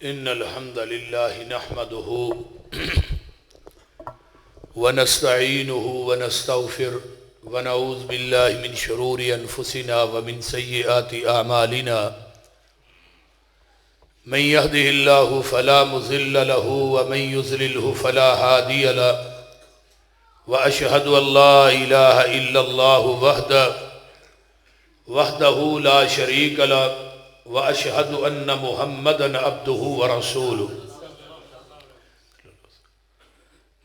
إن الحمد لله نحمده ونستعينه ونستغفر ونعوذ بالله من شرور أنفسنا ومن سيئات أعمالنا من يهده الله فلا مضل له ومن يضلله فلا هادي له وأشهد أن لا إله إلا الله وحده لا شريك له وأشهد أن محمدًا عبده ورسوله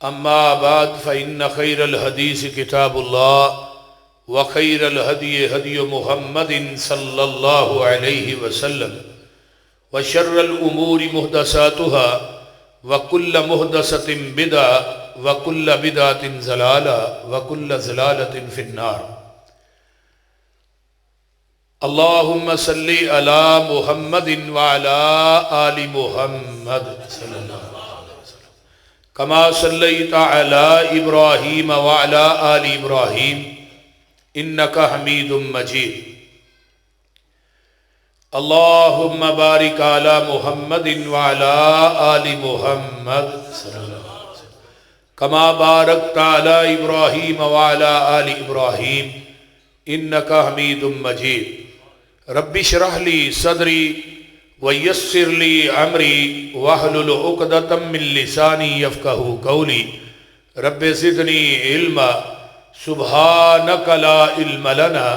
أما بعد فإن خير الحديث كتاب الله وخير الهدي هدي محمد صلى الله عليه وسلم وشر الأمور محدثاتها وكل محدثة بدعة وكل بدعة ضلالة وكل ضلالة في النار اللهم صل على محمد وعلى آل محمد صلى الله عليه وسلم كما صليت على إبراهيم وعلى آل إبراهيم إنك حميد مجيد اللهم بارك على محمد وعلى آل محمد صلى الله عليه وسلم كما باركت على إبراهيم وعلى آل إبراهيم إنك حميد مجيد رب اشرح لي صدري ويسر لي امري واحلل عقدة من لساني يفقهوا قولي رب زدني علما سبحانك لا علم لنا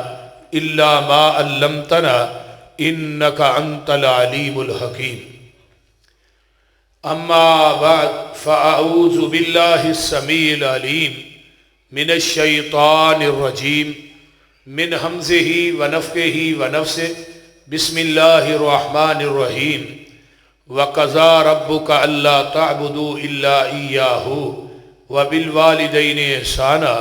الا ما علمتنا انك انت العليم الحكيم اما بعد فاعوذ بالله السميع العليم من الشيطان الرجيم من حمزه ونفخه ونفسه بسم الله الرحمن الرحيم وقضى ربك ألا تعبدوا إلا إياه وبالوالدين إحسانا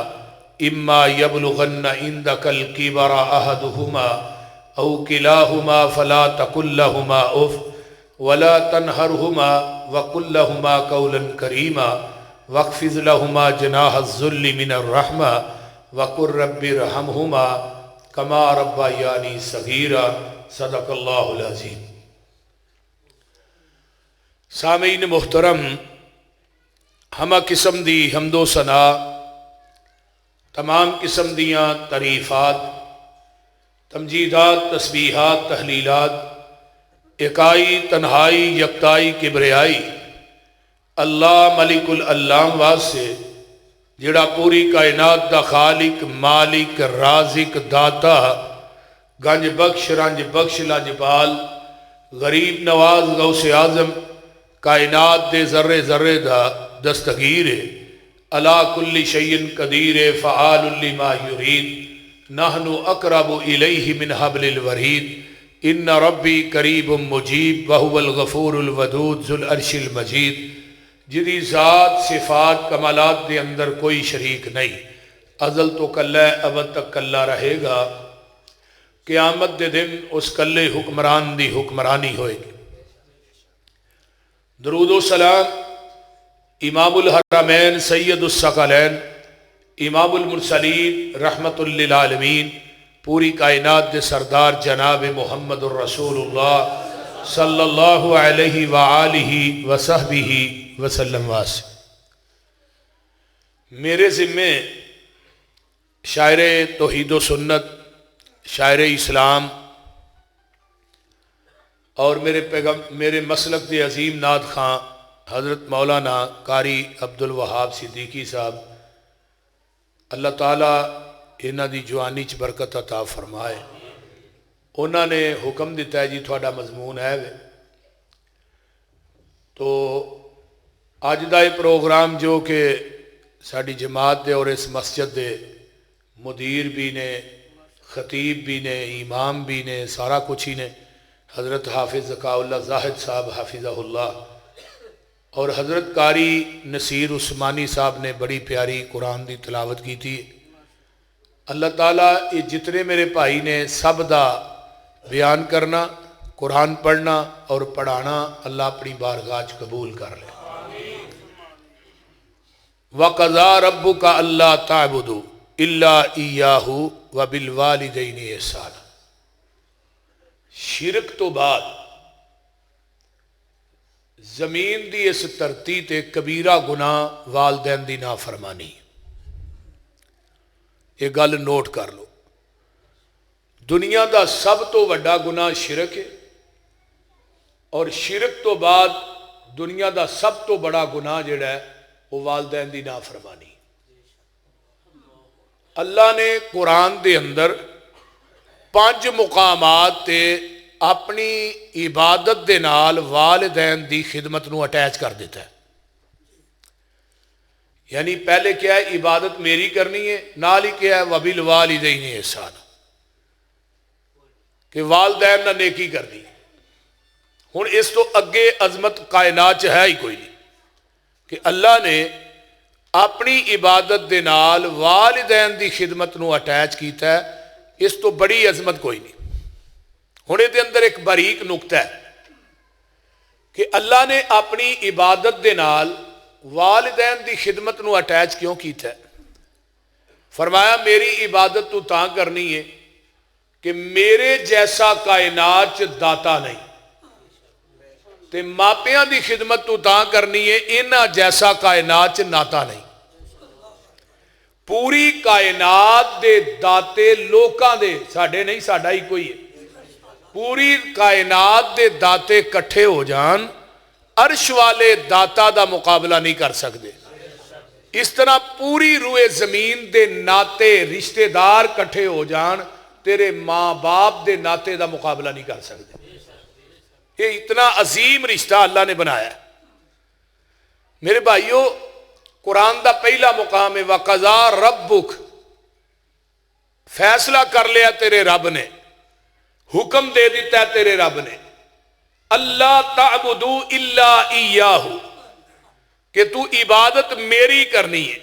إما يبلغن عندك الكبر أحدهما أو كلاهما فلا تقل لهما أف ولا تنهرهما وقل لهما قولا كريما واخفض لهما جناح الذل من الرحمة وقل رب ارحمهما كما ربياني صغيرا صدق اللہ العظیم۔ سامعین محترم، ہمہ قسم دی حمد و ثنا، تمام قسم دیاں تعریفات، تمجیدات، تسبیحات، تحلیلات، اکائی، تنہائی، یکتائی، کبریائی اللہ ملک العلام واسطے جڑا پوری کائنات دا خالق، مالک، رازق، داتا، گنج بخش، رنج بخش، لاجپال، غریب نواز، غوث اعظم، کائنات دے ذرے ذرے دا دستگیر ہے، علی کل شیء قدیر، فعال لما یرید، نحن اقرب الیہ من حبل الورید، ان ربی قریب مجیب وہو الغفور الودود ذو العرش المجید، جدی ذات، صفات، کمالات دے اندر کوئی شریک نہیں، ازل تو کلہ ہے، ابد تک کلہ رہے گا، قیامت دے دن اس کلے حکمران دی حکمرانی ہوئے گی۔ درود و سلام امام الحرمین سید الثقلین امام المرسلین رحمت للعالمین پوری کائنات دے سردار جناب محمد الرسول اللہ صلی اللہ علیہ وآلہ وصحبہ وسلم واسے۔ میرے ذمے شاعر توحید و سنت، شاعر اسلام اور میرے مسلک دے عظیم نعت خاں حضرت مولانا قاری عبدالوہاب صدیقی صاحب، اللہ تعالیٰ انہاں دی جوانی چ برکت عطا فرمائے۔ انہاں نے حکم دیتا ہے جی تھوڑا مضمون ہے تو اج دا یہ پروگرام جو کہ ساری جماعت دے اور اس مسجد دے مدیر بھی نے، خطیب بھی نے، امام بھی نے، سارا کچھ ہی نے، حضرت حافظ ذکاء اللہ زاہد صاحب حافظہ اللہ اور حضرت قاری نصیر عثمانی صاحب نے بڑی پیاری قرآن دی تلاوت کی تھی۔ اللہ تعالیٰ یہ جتنے میرے بھائی نے سب دا بیان کرنا، قرآن پڑھنا اور پڑھانا اللہ اپنی بارگاہ وچ قبول کر لے۔ وَقَضَىٰ رَبُّكَ أَلَّا تَعْبُدُوا إِلَّا إِيَّاهُ وَبِالْوَالِدَيْنِ إِحْسَانًا۔ شرک تو بعد زمین دی اس دھرتی تے کبیرہ گناہ والدین دی نافرمانی. یہ گل نوٹ کر لو. دنیا دا سب تو وڈا گناہ شرک ہے، اور شرک تو بعد دنیا دا سب تو بڑا گناہ جڑا ہے وہ والدین دی نافرمانی. اللہ نے قرآن دے اندر 5 مقامات تے اپنی عبادت دے نال والدین دی خدمت نو اٹیچ کر دیتا ہے. یعنی پہلے کیا ہے؟ عبادت میری کرنی ہے، نال ہی کیا ہے؟ وَبِالْوَالِدَيْنِ إِحْسَانًا، کہ والدین نہ نیکی کرنی. ہن اس تو اگے عظمت کائنات ہے ہی کوئی نہیں کہ اللہ نے اپنی عبادت دے نال والدین دی خدمت نو اٹیچ کیتا ہے. اس تو بڑی عظمت کوئی نہیں. ہن دے اندر ایک باریک نقطہ ہے کہ اللہ نے اپنی عبادت دے نال والدین دی خدمت نو اٹیچ کیوں کیتا ہے؟ فرمایا میری عبادت تو تاں کرنی ہے کہ میرے جیسا کائنات داتا نہیں، تے ماپیاں دی خدمت تو تاں کرنی ہے انہاں جیسا کائنات ناتا نہیں. پوری کائنات دے داتے لوکاں دے، ساڈے نہیں، ساڈا ہی کوئی ہے. پوری کائنات دے داتے کٹھے ہو جان، عرش والے داتا دا مقابلہ نہیں کر سکتے. اس طرح پوری روئے زمین دے ناتے رشتہ دار کٹھے ہو جان، تیرے ماں باپ دے ناتے دا مقابلہ نہیں کر سکتے. یہ اتنا عظیم رشتہ اللہ نے بنایا ہے. میرے بھائیو، قرآن دا پہلا مقام ہے وَقَضَىٰ رَبُّكَ، فیصلہ کر لیا تیرے رب نے، حکم دے دیتا ہے تیرے رب نے، اللہ تعبدوا الا ایاہ، کہ تو عبادت میری کرنی ہے،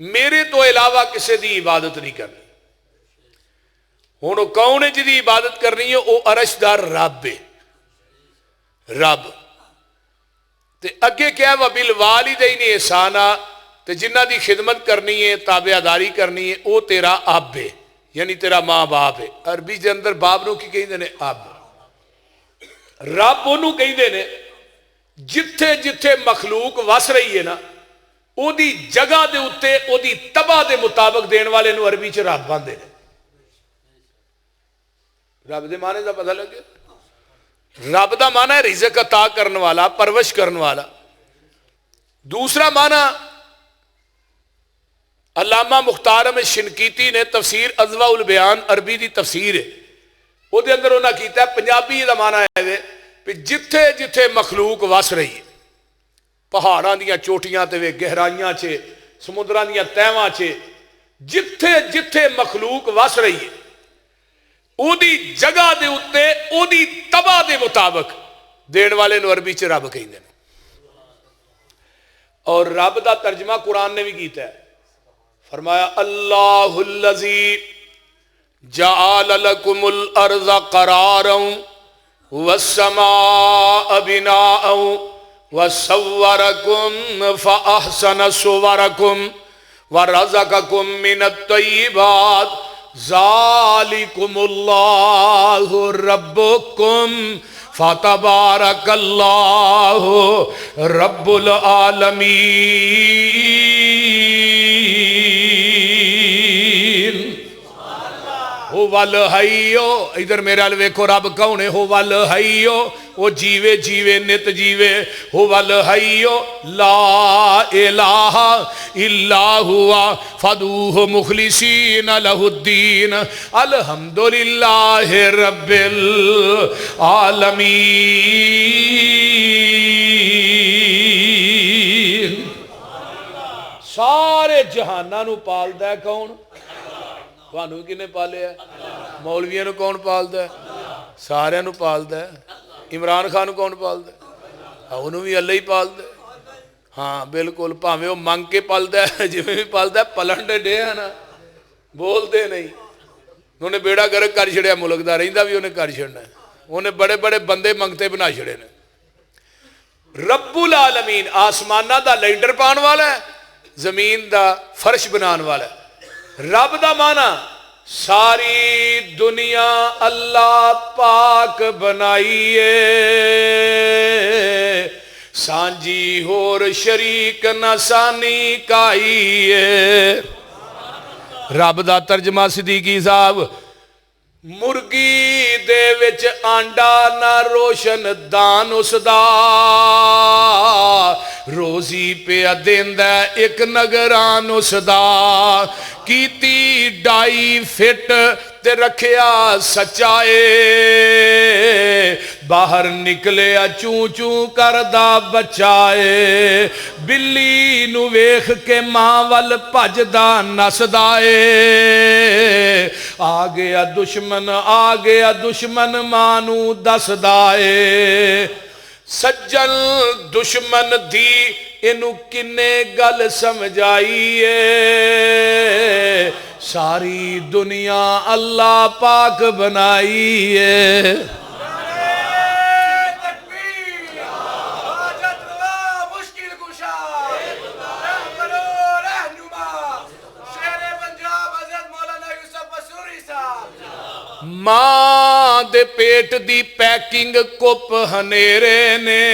میرے تو علاوہ کسی دی عبادت نہیں کرنی. ہوں کون ہے جی عبادت کرنی ہے؟ وہ عرش دار رب ہے. رب تے اگے کیا ہے؟ وَبِالْوَالِدَيْنِ إِحْسَانًا، تے جنہ دی خدمت کرنی ہے، تابعداری کرنی ہے، وہ تیرا اب ہے، یعنی تیرا ماں باپ ہے. عربی دے اندر باپ نو کی کہندے نے؟ اب. رب انہوں کہندے نے جتھے جتھے مخلوق وس رہی ہے نا، او دی جگہ دے اتے او دی تباہ دے مطابق دین والے نو عربی چ رب باندے نے. رب دے معنی دا پتہ لگے؟ رب دا معنی ہے رزق عطا کرن والا، پرورش کرن والا. دوسرا معنی علامہ مختار احمد شنقیطی نے تفسیر اضواء البیان عربی دی تفسیر ہے، وہ دے اندر انہاں کیتا ہے پنجابی دا معنی ہے کہ جتھے جتھے مخلوق وس رہی ہے، پہاڑاں دیاں چوٹیاں تے گہرائیاں چے، سمندراں دیاں تہواں چے، جتھے جتھے مخلوق وس رہی ہے، او دی جگہ دے اتے او دی تباہ دے مطابق دین والے نو عربی چ رب کہندے نے. اور رب دا ترجمہ قرآن نے بھی کیتا ہے. فرمایا اللہ الذی جعل لکم الارض قرارا والسماء بناء وصورکم فاحسن صورکم ورزقکم من الطیبات ذالکم اللہ ربکم فتبارک اللہ رب العالمین. ہو والحیو، ادھر میرے ال ویکھو رب کون ہے؟ ہو والحیو، وہ جیوے جیوے نت جیوے. ہو والحیو لا الہ الا ہوا فدوہ مخلصین لہ الدین الحمدللہ رب العالمین. سارے جہاناں نو پالدا ہے کون؟ تھانوں کنے پالے ہے؟ مولویاں نو کون پالدا ہے؟ سارے نو پالدا ہے. عمران خان کون پالدا ہے؟ انہوں بھی اللہ ہی پالدا ہے. ہاں بالکل، پاویں وہ منگ کے پالدا ہے، جویں بھی پالدا ہے، پلن ڈے ہے نا، بولتے نہیں. انہوں نے بیڑا گرک کر چھڑیا ملک دا، رہندا بھی انہیں کر چھڑنا ہے. انہیں بڑے بڑے بندے منگتے بنا چھڑے نے. رب العالمین آسمانہ دا لینڈر پان والا ہے، زمین دا فرش بنان والا ہے. رب دا معنی ساری دنیا اللہ پاک بنائیے. سانجی ہور شریک نسانی کائیے. رب دا ترجمہ صدیقی صاحب. مرگی دے وچ آنڈا نہ روشن دان اس دا روزی پہ دیندا ایک نگران اس دا کیتی ڈائی فٹ تے رکھیا سچائے باہر نکلیا چوں چوں کردہ بچائے بلی نو ویکھ کے ماں ول بھجدا نسدا اے آ گیا دشمن ماں نو دسدا اے سجن دشمن دی اینو کنے گل سمجھائیے ساری دنیا اللہ پاک بنائیے. ماں دے پیٹ دی پیکنگ کپ ہنیرے نے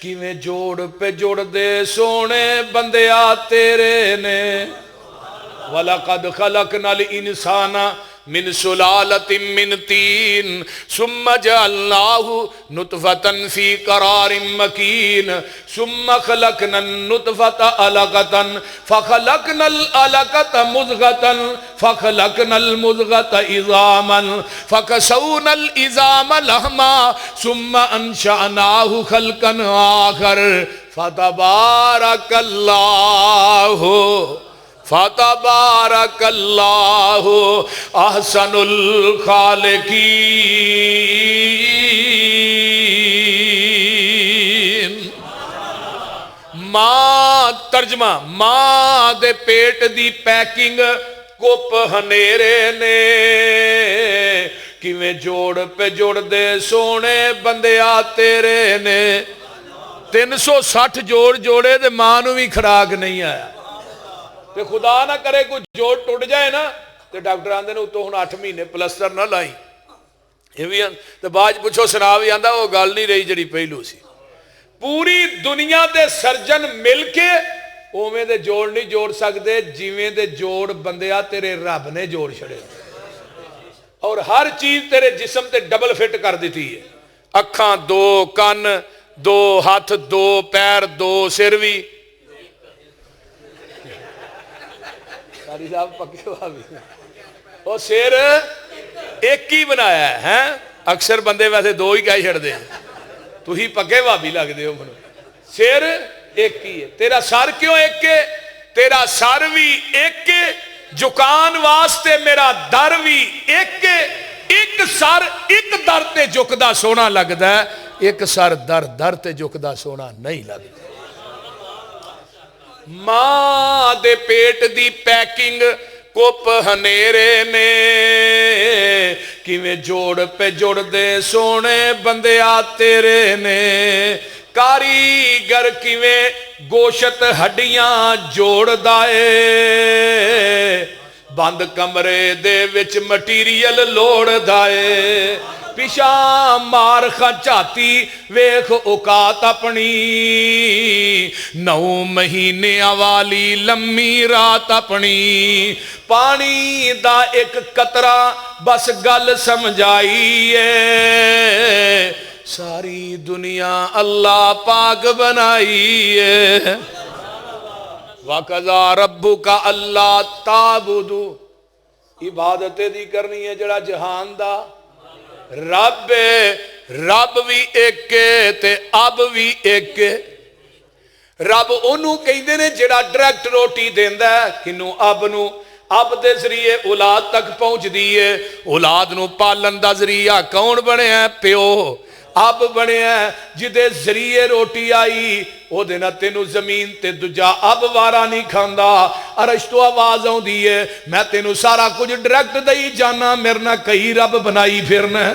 کیویں جوڑ پہ جوڑ دے سونے بندیا تیرے نے. وَلَقَدْ خَلَقْنَا الْإِنسَانَ من سلالة من طين ثم جعلناه نطفة في قرار مكين ثم خلقنا النطفة علقة فخلقنا العلقة مضغة فخلقنا المضغة عظاما فكسونا العظام لحما ثم أنشأناه خلقا آخر فتبارك الله فتبارک اللہ احسن الخالقین. ماں ترجمہ ماں دے پیٹ دی پیکنگ کپ ہنیرے نے کیویں جوڑ پہ جوڑ دے سونے بندیا تیرے نے. 360 جوڑ جوڑے دے ماں نو بھی کھراک نہیں آیا تے خدا نہ کرے کوئی جوڑ ٹوٹ جائے نا تے ڈاکٹر آندے نے تو ہن 8 مہینے پلسٹر نہ لائی یہ بھی تے باج پوچھو سنا بھی آندا وہ گل نہیں رہی جڑی پہلو سی. پوری دنیا دے سرجن مل کے اوویں دے جوڑ نہیں جوڑ سکدے جویں دے جوڑ بندیا تیرے رب نے جوڑ چھڑے اور ہر چیز تیرے جسم تے ڈبل فٹ کر دیتی ہے. اکھاں 2 کن 2 ہاتھ 2 پیر 2 سر بھی ساری صاحب پکے بھابی وہ سر ایک ہی بنایا ہے. اکثر بندے ویسے 2 ہی کہہ چھڑ دے تو ہی پکے بھابی لگ دے ہو منو. سر ایک ہی ہے. تیرا سر کیوں ایک ہے؟ تیرا سر بھی ایک ہے جکان واسطے میرا در بھی ایک ہے. ایک سر ایک در تے جکدا سونا لگدا ہے ایک سر در تے جکدا سونا نہیں لگدا. ماں دے پیٹ دی پیکنگ کپ ہنیرے نے کیویں جوڑ پہ جوڑ دے سونے بندیا تیرے نے. کاریگر کیویں گوشت ہڈیاں جوڑ دائے بند کمرے دے وچ مٹیریل لوڑ دائے پیشا مار خچاتی ویخ اوقات اپنی 9 مہینے والی لمبی رات اپنی پانی دا ایک قطرہ بس گل سمجھائیے ساری دنیا اللہ پاک بنائیے. وَقَضَى رَبُّكَ أَلَّا تَعْبُدُوا عبادت دی کرنی ہے جڑا جہان دا رب بھی ایک تے اب بھی ایک. رب انہوں کہندے نے جڑا ڈائریکٹ روٹی دیندا ہے کنوں اب نو اب دے ذریعے اولاد تک پہنچ دیئے. اولاد نو پالن دا ذریعہ کون بنے ہیں؟ پیو. اب بنے ہیں جدے ذریعے روٹی آئی او دینا تینو زمین تے دجا اب وارا نہیں کھاندا. عرش تو آواز آؤں دیئے میں تینو سارا کچھ ڈائریکٹ دئی جانا میرنا کئی رب بنائی پھرنا ہے.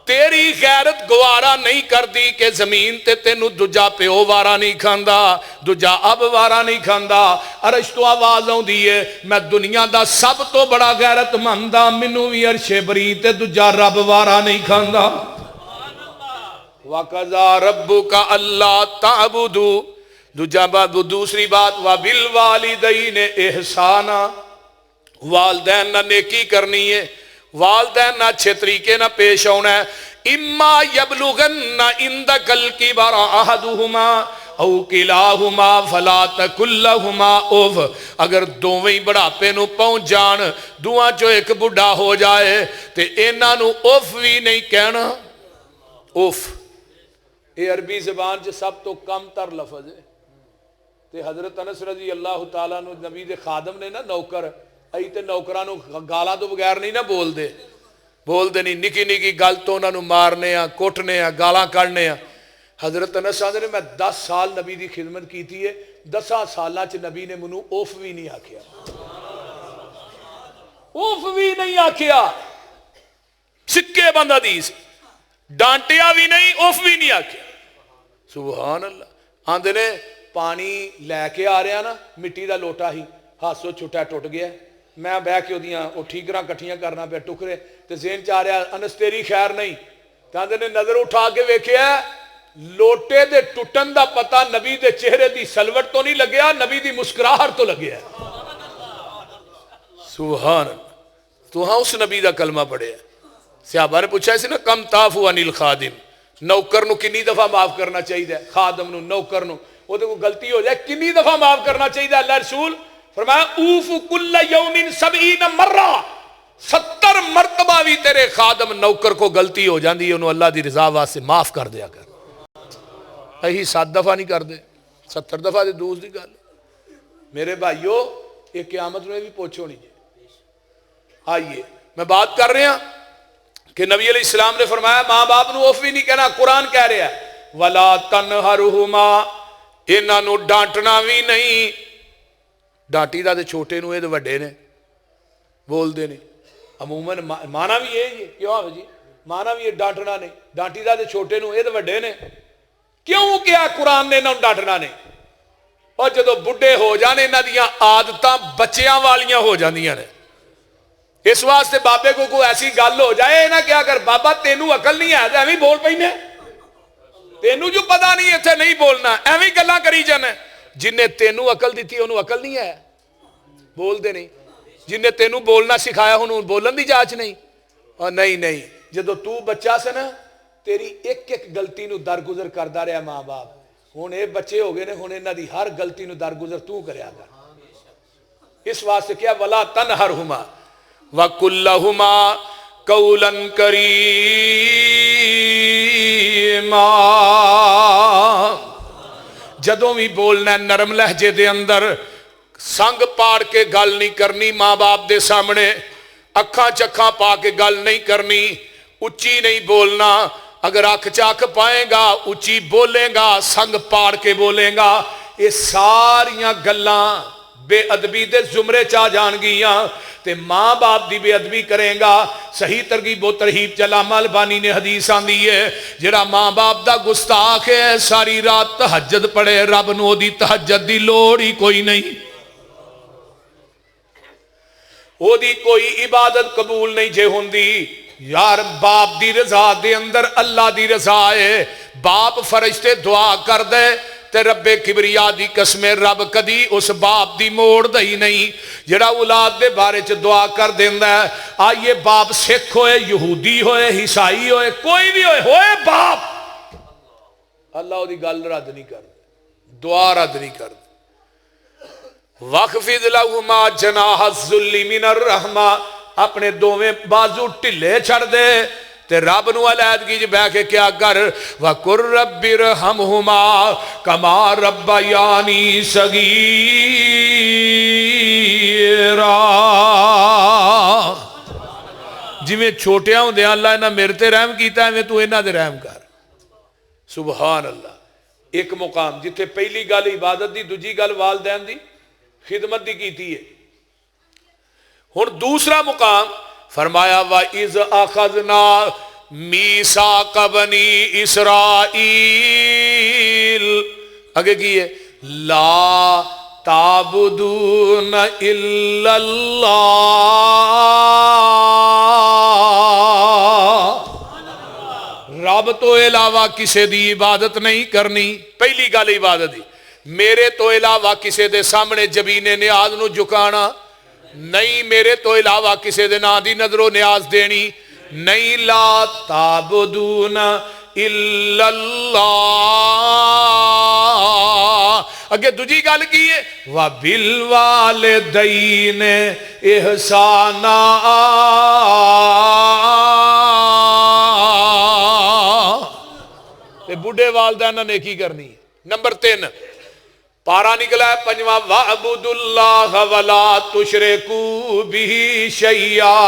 تیری غیرت گوارا نہیں کر دی کہ زمین تے تینو دجا پیو وارا نہیں کھاندا دجا اب وارا نہیں کھاندا. عرش تو آواز آؤں دیئے میں دنیا دا سب تو بڑا غیرت مندہ منو بھی عرش بری تے دجا رب وارا نہیں کھاندا. وَقَضَى رَبُّكَ أَلَّا تَعْبُدُوا دوسری بات وَبِالْوَالِدَيْنِ إِحْسَانًا والدین نہ نیکی کرنی ہے والدین نہ اچھے طریقے نہ پیش ہونا ہے اما یبلغن عندک الکبر احدہما او کلاہما فلا تقل لہما اوف اگر دوویں بڑھاپے نو پہنچ جان دوواں چو ایک بڑھا ہو جائے تے انہاں نو اوف بھی نہیں کہنا اوف یہ عربی زبان جو سب تو کم تر لفظ ہے تے حضرت انس رضی اللہ تعالیٰ نو نبی دے خادم نے نا نوکر ای تے نوکرانو گالاں تو بغیر نہیں نا بول دے نہیں نکی نکی گل تو انہاں نو مارنے ہیں کوٹنے ہیں گالاں کڑنے ہیں حضرت انس آدھے نے میں 10 سال نبی دی خدمت کیتی ہے 10 سالاں چ نبی نے منو اوف بھی نہیں آکھیا اوف بھی نہیں آکھیا سکے بند حدیث ڈانٹیا بھی نہیں اوف بھی نہیں آکھیا سبحان اللہ آندے نے پانی لے کے آ رہا نا مٹی دا لوٹا ہی ہاتھوں چھٹا ٹوٹ گیا میں بہ کے وہ ٹھیکراں کٹھیاں کرنا پہ ٹکرے تے ذہن چ آ رہا انس تیری خیر نہیں تے نے نظر اٹھا کے ویکھیا لوٹے دے ٹٹن دا پتہ نبی دے چہرے دی سلوٹ تو نہیں لگیا نبی دی مسکراہٹ تو لگیا سبحان تو ہاں اس نبی دا کلمہ پڑھے صحابہ نے پوچھا اسے نا کم تعفو عن الخادم نوکر نو کنی دفعہ معاف کرنا چاہیے خادم نو نوکر نو وہ تو غلطی ہو جائے کنی دفعہ معاف کرنا چاہیے اللہ رسول فرمایا اوف کل یوم 70 مرہ 70 مرتبہ بھی تیرے خادم نوکر کو غلطی ہو جاندی ہے انہوں اللہ دی رضا واسطے معاف کر دیا کر یہی 7 دفعہ نہیں کر دے 70 دفعہ دے دوسری گل میرے بھائیو یہ قیامت میں بھی پوچھو نہیں آئیے میں بات کر رہے ہیں کہ نبی علیہ السلام نے فرمایا ماں باپ نو اوف بھی نہیں کہنا قرآن کہہ رہا ہے وَلَا تَنْهَرُهُمَا انہاں نو ڈانٹنا بھی نہیں ڈانٹی دا دے چھوٹے نو یہ وڈے نے بول دے نہیں عموماً مانا بھی یہ کیوں آوے جی مانا بھی یہ ڈانٹنا نہیں ڈانٹی دا دے چھوٹے نو یہ وڈے نے کیوں کیا قرآن نے انہوں ڈانٹنا نہیں اور جدو بڑھے ہو جانے انہاں دیاں عادتاں بچیاں والیاں ہو جاندیاں نے اس واسطے بابے کو کوئی ایسی گل ہو جائے نہ کیا کر بابا تینوں عقل نہیں ہے ایویں بول پینے تینوں جو پتہ نہیں اتنے نہیں بولنا ایویں گلاں کری جانا جن نے تینوں عقل دیتی انہوں عقل نہیں ہے بول دے نہیں جن نے تینوں بولنا سکھایا انہوں بولن دی جاچ نہیں اور نہیں جدو تو بچہ سے نا تیری ایک گلتی نو درگزر کردا رہا ماں باپ ہن اے بچے ہو گئے نے ہن انہاں دی ہر گلتی نو درگزر تو کریا کر اس واسطے کیا ولا تنہرہما وَقُلْ لَهُمَا قَوْلًا كَرِيمًا جدوں بھی بولنا نرم لہجے دے اندر سنگ پاڑ کے گل نہیں کرنی ماں باپ دے سامنے اکھاں چکھاں پا کے گل نہیں کرنی اچھی نہیں بولنا اگر اکھ چاک پائیں گا اچھی بولیں گا سنگ پاڑ کے بولیں گا یہ ساریاں گلاں بے ادبی دے زمرے چاہ جان گیاں تے ماں باپ دی بے ادبی کریں گا صحیح ترغیب و ترہیب علامہ البانی نے حدیث آندی ہے جڑا ماں باپ دا گستاخ ہے ساری رات تہجد پڑھے رب نو دی تہجد دی لوڑ ہی کوئی نہیں او دی کوئی عبادت قبول نہیں جے ہوندی یار باپ دی رضا دے اندر اللہ دی رضا ہے باپ فرشتے دعا کر دے تے رب کبریا دی قسم رب کدی اس باپ دی موڑ دئی نہیں جڑا اولاد دے بارے چ دعا کر دیندا ہے آئیے باپ سکھ ہوئے یہودی ہوئے عیسائی ہوئے کوئی بھی ہوئے باپ اللہ دی گل رد نہیں کر دعا رد نہیں کر وَخْفِضْ لَهُمَا جَنَاحَ الذُّلِّ مِنَ الرَّحْمَةِ اپنے دوویں بازو ٹھلے چھڑ دے تے رب نو علیحدگی جی بہ کے کیا کر وَقُلْ رَبِّ ارْحَمْهُمَا كَمَا رَبَّيَانِي صَغِيرًا جی میں چھوٹے ہوں دے اللہ انہاں میرے تے رحم کیتا ہے میں تو انہاں دے رحم کر سبحان اللہ ایک مقام جتے پہلی گل عبادت دی دوجی گل والدین دی خدمت دی کیتی ہے اور دوسرا مقام فرمایا وَإِذْ أَخَذْنَا مِيثَاقَ بَنِي إِسْرَائِيلَ آگے کی ہے لا تعبدون الا اللہ رب تو علاوہ کسے دی عبادت نہیں کرنی. پہلی گل عبادت دی. میرے تو علاوہ کسے دے سامنے جبینے نیاز نو جھکانا نہیں. میرے تو علاوہ کسے دے نا دی نظر و نیاز دینی نہیں. لا تعبدون الا اللہ. اگے دوجی گل کی ہے وَبِالْوَالِدَيْنِ احسانا. بڑھے والدین نے نیکی کرنی ہے. نمبر 3 پارا نکلا ہے پنجواں وَعْبُدُوا اللَّهَ وَلَا تُشْرِكُوا بِهِ شَيْئًا.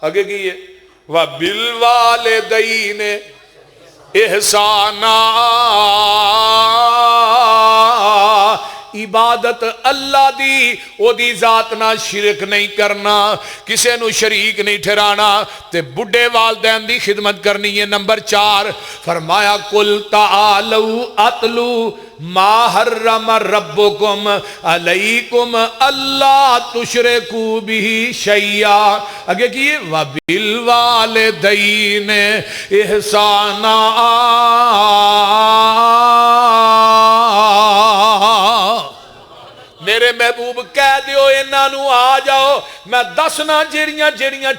آگے کی ہے وَبِالْوَالِدَيْنِ احسانا. عبادت اللہ دی او دی ذات نہ شرک نہیں کرنا, کسے نو شریک نہیں ٹھہرانا, تے بڑھے والدین دی خدمت کرنی ہے. نمبر 4 فرمایا قُلْ تَعَالَوْا أَتْلُوا مَا حَرَّمَ رَبُّكُمْ عَلَيْكُمْ أَلَّا تُشْرِكُوا بِهِ شَيْئًا. آگے کیے وَبِالْوَالِدَيْنِ احسانا. میرے محبوب کہہ دیو انہاں نو آ جاؤ میں دسنا جیڑیاں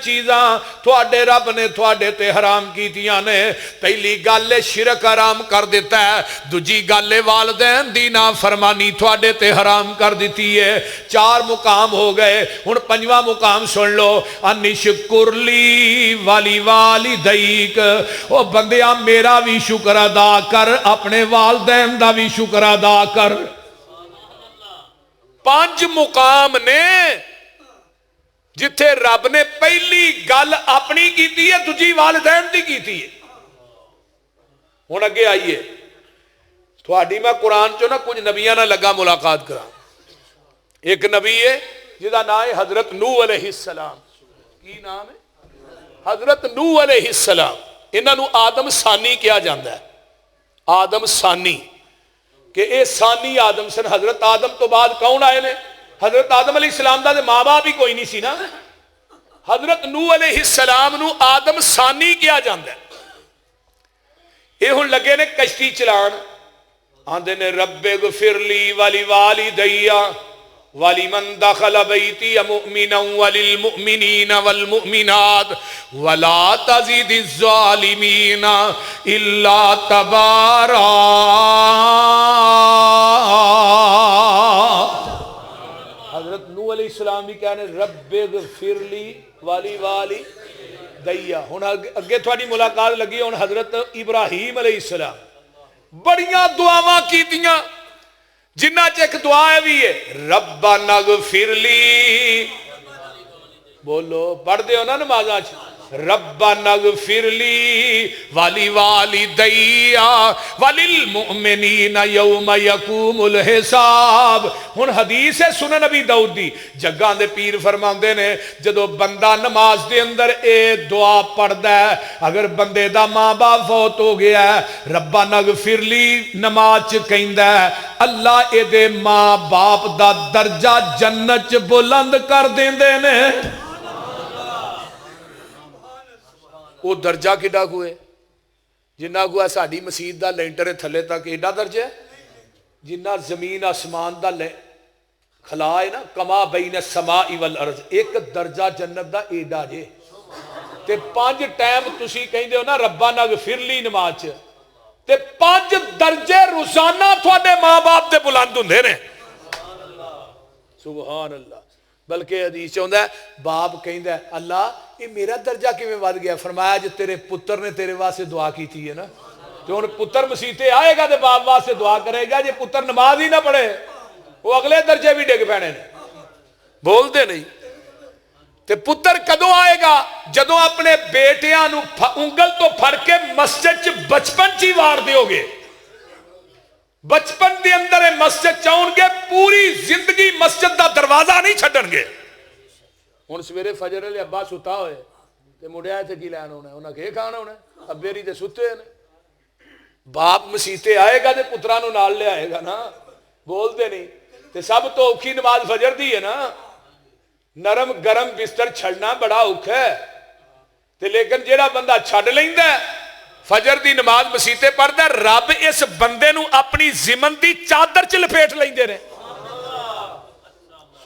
چیزاں تواڈے رب نے تواڈے تے حرام کیتیاں نے. پہلی گل شرک حرام کر دیتا ہے. دوجی گل والدین دی نافرمانی تواڈے تے حرام کر دیتی ہے. 4 مقام ہو گئے. ہن 5واں مقام سن لو. انشکر لی والی والدیک. او بندیا میرا بھی شکر ادا کر, اپنے والدین دا بھی شکر ادا کر. 5 مقام نے جتھے رب نے پہلی گل اپنی کیتی ہے دوجی والدین دی کیتی ہے. ہن اگے آئیے تھوڑی میں قرآن چو نا کچھ نبیاں نہ لگا ملاقات کرا. ایک نبی ہے جہاں نام ہے حضرت نوح علیہ السلام. کی نام ہے؟ حضرت نوح علیہ السلام. انہاں نو آدم ثانی کیا جاندہ ہے. آدم ثانی کہ اے ثانی آدم سن. حضرت آدم تو بعد کون آئے نے؟ حضرت آدم علیہ السلام دا دے ماں باپ بھی کوئی نہیں سی نا. حضرت نوح علیہ السلام نو آدم ثانی کیا جاندہ ہے. اے ہن لگے نے کشتی چلان, آندے نے رب اغفر لی ولی والدی وَلِمَنْ دَخَلَ بَيْتِيَ مُؤْمِنًا وَلِلْمُؤْمِنِينَ وَالْمُؤْمِنَاتِ وَلَا تَزِدِ الظَّالِمِينَ إِلَّا تَبَارًا. حضرت نوح علیہ السلام بھی کہنے رب اغفر لی والی دیا. ہن اگے تھوڑی ملاقات لگی. ہن حضرت ابراہیم علیہ السلام بڑیاں دعاواں کیتیاں جنہ ایک دعا ہے بھی ہے ربنا اغفر لی. بولو پڑھ دے ہو نا نمازاں چ ربنا اغفر لی والی والدی وللمؤمنین یوم یقوم الحساب. ہن حدیث ہے سنن نبی داؤد دی. جگاں دے پیر فرماندے نے جدو بندہ نماز دے اندر اے دعا پڑھدا ہے, اگر بندے دا ماں باپ فوت ہو گیا ہے ربنا اغفر لی نماز چ کہندا ہے اللہ اے دے ماں باپ دا درجہ جنت چ بلند کر دیندے نے. وہ درجہ کیڑا ہوئے جنہ کو ساڈی مسجد دا لینٹر تھلے تک ایڈا درجہ ہے جنہ زمین آسمان دا کھلا ہے نا کما بین السماء والارض. ایک درجہ جنت دا ایڈا جے تے 5 ٹائم تسی کہندے ہو نا ربنا اغفر لی نماز چ تے 5 درجے روزانہ تھوڑے ماں باپ دے بلند ہوندے نے. سبحان اللہ. بلکہ حدیث چاہتا ہے باپ کہندا ہے اللہ یہ میرا درجہ کیویں ود گیا. فرمایا جو تیرے پتر نے تیرے واسطے دعا کی تھی ہے نا تو ہن پتر مسیتے آئے گا تے باپ واسطے دعا کرے گا. جے پتر نماز ہی نہ پڑھے وہ اگلے درجے بھی ڈگ پینے نے. بول دے نہیں. تے پتر کدوں آئے گا جدوں اپنے بیٹیاں نو انگل تو پھڑ کے مسجد چ بچپن چی وار دیو گے. بچپن دے اندر مسجد چاہن گے پوری زندگی مسجد دا دروازہ نہیں چھڈن گے. ہن سویرے فجر لے ابا ستا ہوئے تے مڑیا تے کی لین ہونا انہاں کہ کھانا ہونا ابے ری تے ستے نے. باپ مسیتے آئے گا تے پتراں نو نال لے آئے گا نا. بول دے نہیں. تے سب تو اوکھی نماز فجر دی ہے نا. نرم گرم بستر چھڑنا بڑا اوکھا ہے تے لیکن جیڑا بندہ چھڈ لیندا ہے فجر دی نماز مسیتے پڑھدا رب اس بندے نو اپنی ضمن دی چادر چ لپیٹ لیندے نے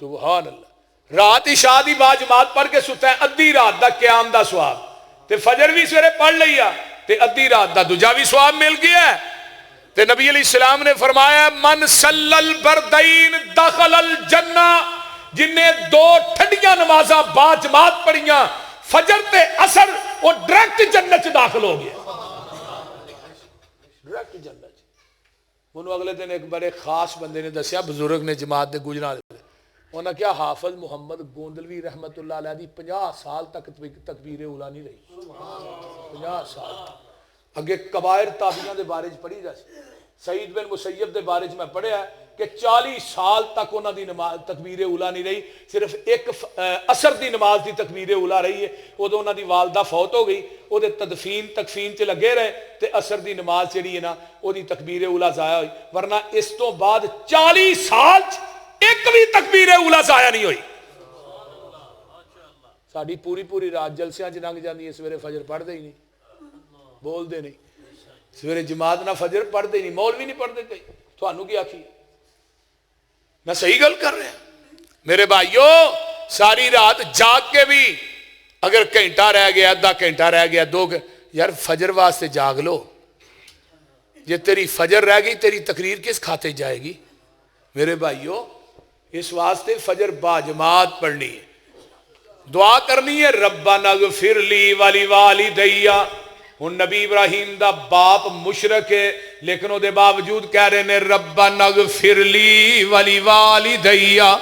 سبحان اللہ رات عشاء دی با جماعت پڑھ کے ستا ہے ادھی رات دا قیام دا ثواب تے فجر بھی سویرے پڑھ لیا تے ادھی رات دا دوجا بھی ثواب مل گیا ہے تے نبی علیہ السلام نے فرمایا من صلی البردین دخل الجنہ جن نے دو ٹھنڈیاں نمازاں با جماعت پڑھیاں فجر تے عصر وہ ڈائریکٹ جنت داخل ہو گیا ڈائریکٹ جنت انہوں اگلے دن ایک بڑے خاص بندے نے دسیا بزرگ نے جماعت دے گجران انہوں نے کیا حافظ محمد گوندلوی رحمت اللہ علیہ دی 50 سال تک تکبیر اولا نہیں رہی 50 سال اگے کبائر تابعیاں دے بارے پڑھی جا سعید بن مسیب دے بارے میں پڑھیا کہ 40 سال تک انہوں دی نماز تکبیر اولا نہیں رہی صرف ایک عصر دی نماز دی تکبیر اولا رہی ہے ادو انہوں دی والدہ فوت ہو گئی وہ تکفین چ لگے رہے تے عصر دی نماز جڑی ہے نا وہ دی تکبیر اولا ضائع ہوئی ورنہ اس تو بعد 40 سال ایک بھی تکبیر اولا ضائع نہیں ہوئی ساری پوری رات جلسیاں چ لنگ جاندی ہے سویرے فجر پڑھتے ہی نہیں بولتے نہیں سویرے جماعت نہ فجر پڑھتے نہیں مولوی نہیں پڑھتے کئی تھانوں کی آکھی میں صحیح گل کر رہا میرے بھائیو ساری رات جاگ کے بھی اگر گھنٹہ رہ گیا آدھا گھنٹہ رہ گیا 2 یار فجر واسطے جاگ لو جے تیری فجر رہ گئی تیری تقریر کس کھاتے جائے گی میرے بھائیو اس واسطے فجر با جماعت پڑھنی ہے دعا کرنی ہے ربنا اغفر لی ولی والدیا ہن نبی ابراہیم دا باپ مشرک ہے لیکن وہ دے باوجود کہہ رہے ہیں ربنا اغفر لی ولی والدیا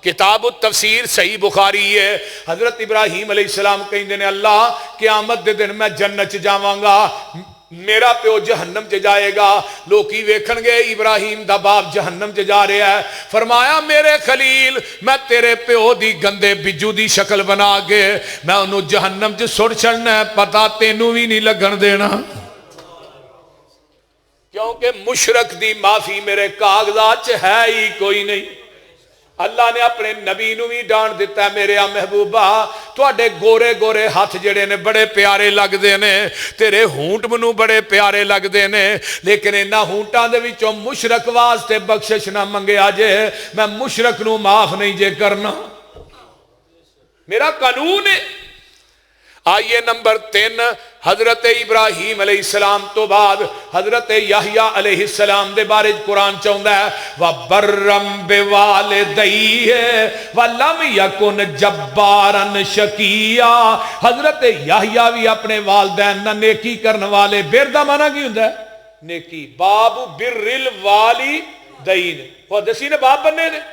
کتاب التفسیر صحیح بخاری ہے حضرت ابراہیم علیہ السلام کہندے نے اللہ قیامت دے دن میں جنت چ جاواں گا میرا پیو جہنم چ جائے گا لوکی ویکھن گے ابراہیم دا باپ جہنم چ جا رہا ہے فرمایا میرے خلیل میں تیرے پیو دی گندے بجو دی شکل بنا کے میں انہوں جہنم چ سٹ چھڑنا ہے پتہ تینوں بھی نہیں لگن دینا کیونکہ مشرک دی معافی میرے کاغذات چ ہے ہی کوئی نہیں اللہ نے اپنے نبی نو بھی ڈانٹ دیتا ہے میرے محبوبہ تواڈے گورے گورے ہاتھ جڑے نے بڑے پیارے لگدے نے تیرے ہونٹ منو بڑے پیارے لگدے نے لیکن انہاں ہونٹاں دے وچوں مشرک واسطے بخشش نہ منگیا جے میں مشرک نو معاف نہیں جے کرنا میرا قانون ہے آئیے نمبر 3 حضرت ابراہیم علیہ السلام تو بعد حضرت یحییٰ علیہ السلام دے بارے قرآن چاہتا ہے وَبَرَّمْ بِوَالِدَيْهِ وَلَمْ يَكُنْ جَبَّارًا شَقِيًّا حضرت یحییٰ بھی اپنے والدین نہ نیکی کرنے والے بر دا معنی کی ہوتا ہے نیکی باب بر الوالدین وہ دسی نے باپ بننے دے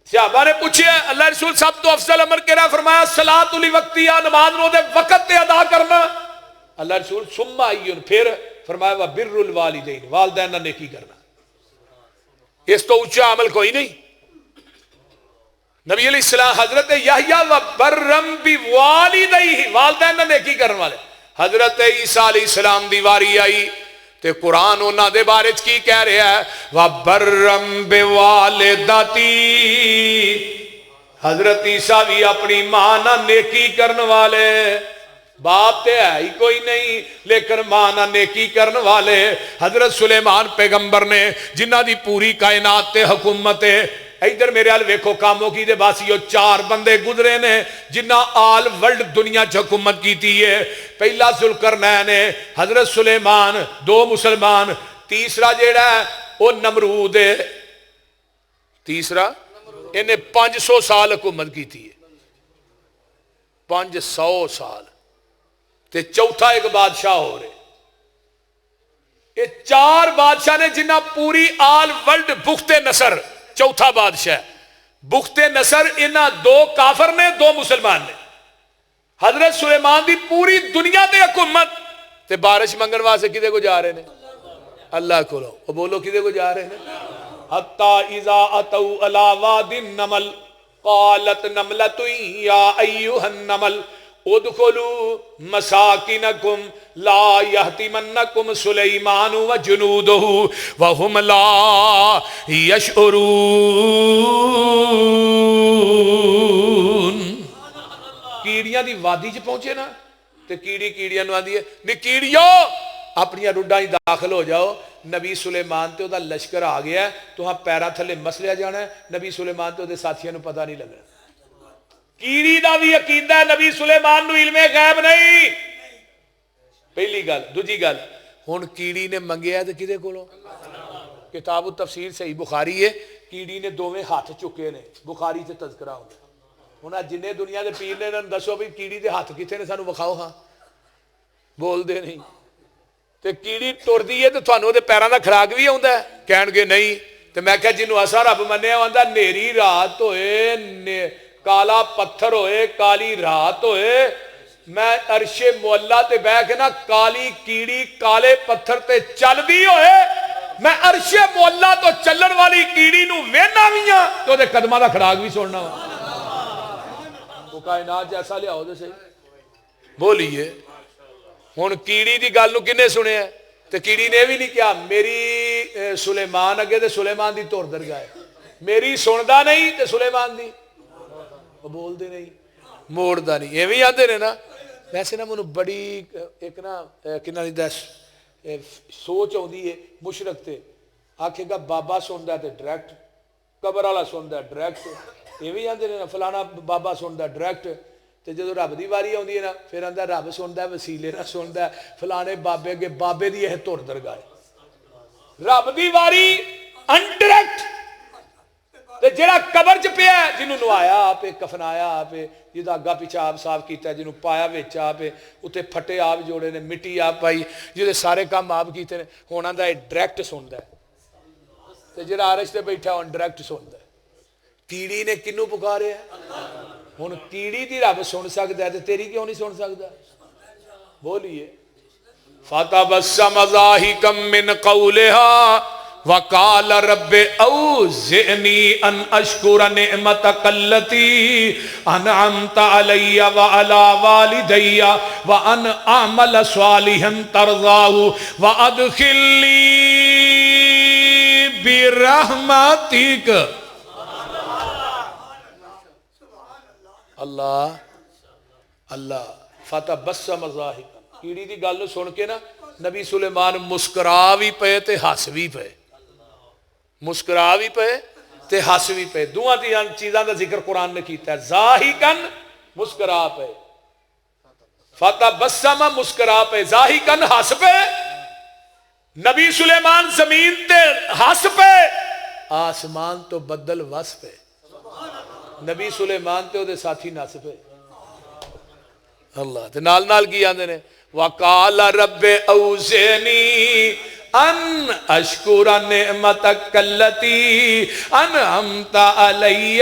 صحابہ نے پوچھے اللہ رسول سب تو افضل امر کرا فرمایا صلاۃ لی وقتیا نماز نو دے وقت تے ادا کرنا اللہ رسول ثم ایون پھر فرمایا وبر الوالدین والدین نے نیکی کرنا اس تو اونچا عمل کوئی نہیں نبی علیہ السلام حضرت یحییٰ وبرم بوالدیہ والدین نے نیکی کرنے والے حضرت عیسیٰ علیہ السلام دی واری آئی تے قرآن انہاں دے بارے کی کہہ رہا ہے وَبَرَّمْ بِوَالِدَتِي حضرت عیسیٰ بھی اپنی ماں نہ نیکی کرنے والے باپ تے ہے ہی کوئی نہیں لیکن ماں نہ نیکی کرنے والے حضرت سلیمان پیغمبر نے جنہ دی پوری کائنات تے حکومت ہے ادھر میرے حال ویکھو کاموں کی دے باسیو 4 بندے گزرے نے جنہ آل ورلڈ دنیا چ حکومت کیتی ہے پہلا ذوالقرنین ہے حضرت سلیمان 2 مسلمان تیسرا جیڑا ہے وہ نمرود ہے تیسرا انہیں 500 سال حکومت کیتی ہے 500 سال تے چوتھا ایک بادشاہ ہو رہے یہ 4 بادشاہ نے جنہ پوری آل ورلڈ بخت نصر چوتھا بادشاہ بخت نصر انہاں 2 کافر نے 2 مسلمان نے حضرت سلیمان دی پوری دنیا تے حکومت تے بارش منگن واسطے کدے کو جا رہے ہیں اللہ کو لو وہ بولو کدے کو جا رہے ہیں حتی اذا اتوا علی واد النمل قالت نملۃ یا ایھا النمل ادخلوا مساکنکم لا یحطمنکم سلیمان وجنودہ وهم لا یشعرون کیڑیاں دی وادی چ پہنچے نا تے کیڑی کیڑیاں نو آندی ہے نی کیڑیو اپنی روڈاں ہی داخل ہو جاؤ، نبی سلیمان تے دا لشکر آ گیا ہے، تو ہاں پیرا تھلے مسلیا جانا ہے، نبی سلیمان تے دے ساتھیاں نو پتہ نہیں لگنا۔ کیڑی دا بھی عقیدہ ہے نبی سلیمان نو علم غیب نہیں، پہلی گل۔ دوجی گل، ہن کیڑی نے منگیا تے کدے کولوں؟ کتاب التفسیر صحیح بخاری ہے، کیڑی نے دوویں ہاتھ چکے نے، بخاری سے تذکرہ ہو گیا۔ ہن جنے دنیا دے پیر نے انہاں دسو بھی کیڑی دے ہاتھ کتنے نے، سانو وکھاؤ ہاں، بول دے نہیں۔ تے کیڑی ٹردی ہے تے تھانوں دے پیراں دا کھراک بھی آوندا ہے؟ کہن گے نہیں۔ تے میں کہا جنوں اسا رب منیا آندا نیری رات ہوئے، کالا پتھر ہوئے، کالی رات ہوئے، میں عرش مولا تے بیٹھ کے نا کالی کیڑی کالے پتھر تے چل دی ہوئے، میں عرش مولا تو چلن والی کیڑی نو وینا بھی ہاں تو دے قدمہ دا کھڑاک بھی سننا ہو۔ وہ کائنات جیسا لیا ہو دے سے بولیے۔ ہن کیڑی دی گل نو کنے سنے ہیں؟ تے کیڑی نے بھی نہیں کیا میری سلیمان اگے تے سلیمان دی تور درگاہ ہے، میری سندا نہیں تے سلیمان دی بول دے نہیں، موڑ دا نہیں، یہ بھی آدھے نے نا۔ ویسے نا منو بڑی ایک نا کنہ دی دس سوچ ہوندی ہے مشرک تے آکھے گا بابا سندا ہے تے ڈائریکٹ، قبر والا سندا ہے ڈائریکٹ، یہ بھی آدھے نے نا فلانا بابا سندا ہے ڈائریکٹ، تے جدو رب دی واری آندی ہے نا پھر آندا رب سندا ہے وسیلے نہ سندا ہے فلانے بابے کے بابے دی یہ تور درگاہ ہے۔ رب دی واری انڈائریکٹ، تے جڑا قبر چ پیا ہے جنوں نوایا آپ کفنایا آپ جدا اگا پیچھا آپ صاف کیتا ہے، جنوں پایا وچ آپ اوتے پھٹے آپ جوڑے نے، مٹی آپ پائی، جدے سارے کام آپ کیتے نے، ہن آندا ہے ڈائریکٹ سندا ہے، تے جڑا عرش تے بیٹھا ہن ڈائریکٹ سندا ہے۔ کیڑی نے کنوں پکاریا ہے؟ ہن کیڑی دی رب سن سکدا ہے تے تیری کیوں نہیں سن سکدا؟ بولیے۔ فتبسم ضاحكا من قولها وقال رب اوزعنی ان اشکر نعمتک التي انعمت علی وعلی والدی وان اعمل صالحا ترضاه وادخلنی برحمتک۔ اللہ اللہ فتبسم ضاحکا، کیڑی دی گل سن کے نا نبی سلیمان مسکرا بھی پے تے ہس بھی پے، مسکرا بھی پے تے ہس بھی پے، دوہاں چیزاں دا ذکر قرآن نے کیتا ہے۔ ضاحکن مسکرا پے، فتبسم مسکرا پے، ضاحکن ہس پے، نبی سلیمان زمین تے ہس پے، آسمان تو بدل وس پے، نبی سلیمان تے او دے ساتھی نس پے۔ اللہ تے نال نال کی آندے نے وقال رب اوزعنی ان اشکر نعمتک التی انعمت علی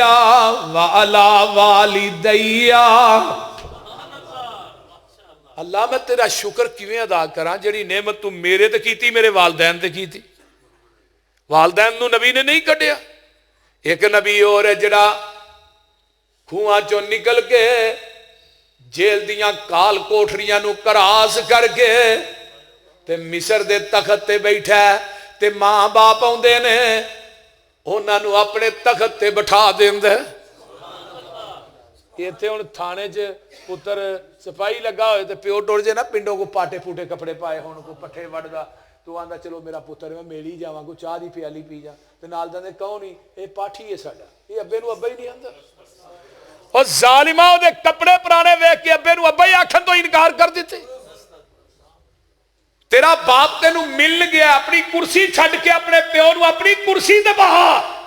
وعلی والدی۔ اللہ میں تیرا شکر کیویں ادا کراں جڑی نعمت تو میرے تے کیتی میرے والدین تے کیتی۔ والدین نو نبی نے نہیں کڈیا، ایک نبی اور ہے جڑا کھواں چوں نکل کے جیل دیاں کال کوٹھریاں نو کراس کر کے تے مصر دے تخت تے بیٹھا ہے، تے ماں باپ آوندے نے انہاں نو اپنے تخت تے بٹھا دیندا ہے۔ ایتھے ہن تھانے چ پتر سپاہی لگا ہوئے تے پیو ٹر جے نا پنڈوں کو پاٹے پوٹے کپڑے پائے ہون کو پٹھے وڑدا، تو آندا چلو میرا پتر میں میل ہی جاواں کو چاہ دی پیالی پی جا، تے نال دے کون نہیں اے پاٹھی ہے ساڈا، اے ابے نو ابا ہی نہیں آندا۔ اور ظالمہ دے کپڑے پرانے ویکھ کے ابے نو ابا ہی آکھن تو انکار کر دیتے۔ تیرا باپ تینو مل گیا، اپنی کرسی چھڈ کے اپنے پیو نو اپنی کرسی تے بہا،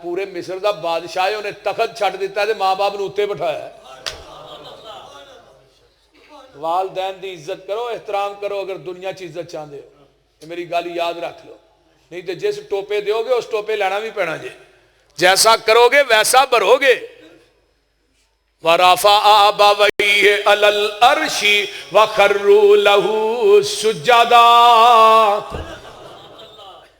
پورے مصر دا بادشاہ انہیں تخت چھڈ دیتا ہے تے ماں باپ نو اتے بٹھایا ہے۔ والدین دی عزت کرو، احترام کرو اگر دنیا چ عزت چاہندے ہو، یہ میری گل یاد رکھ لو، نہیں تو جس ٹوپے دیو گے اس ٹوپے لینا بھی پینا جے، جیسا کرو گے ویسا بھرو گے۔ وَرَفَعَ أَبَوَيْهِ عَلَى الْعَرْشِ وَخَرُّوا لَهُ سُجَّدًا۔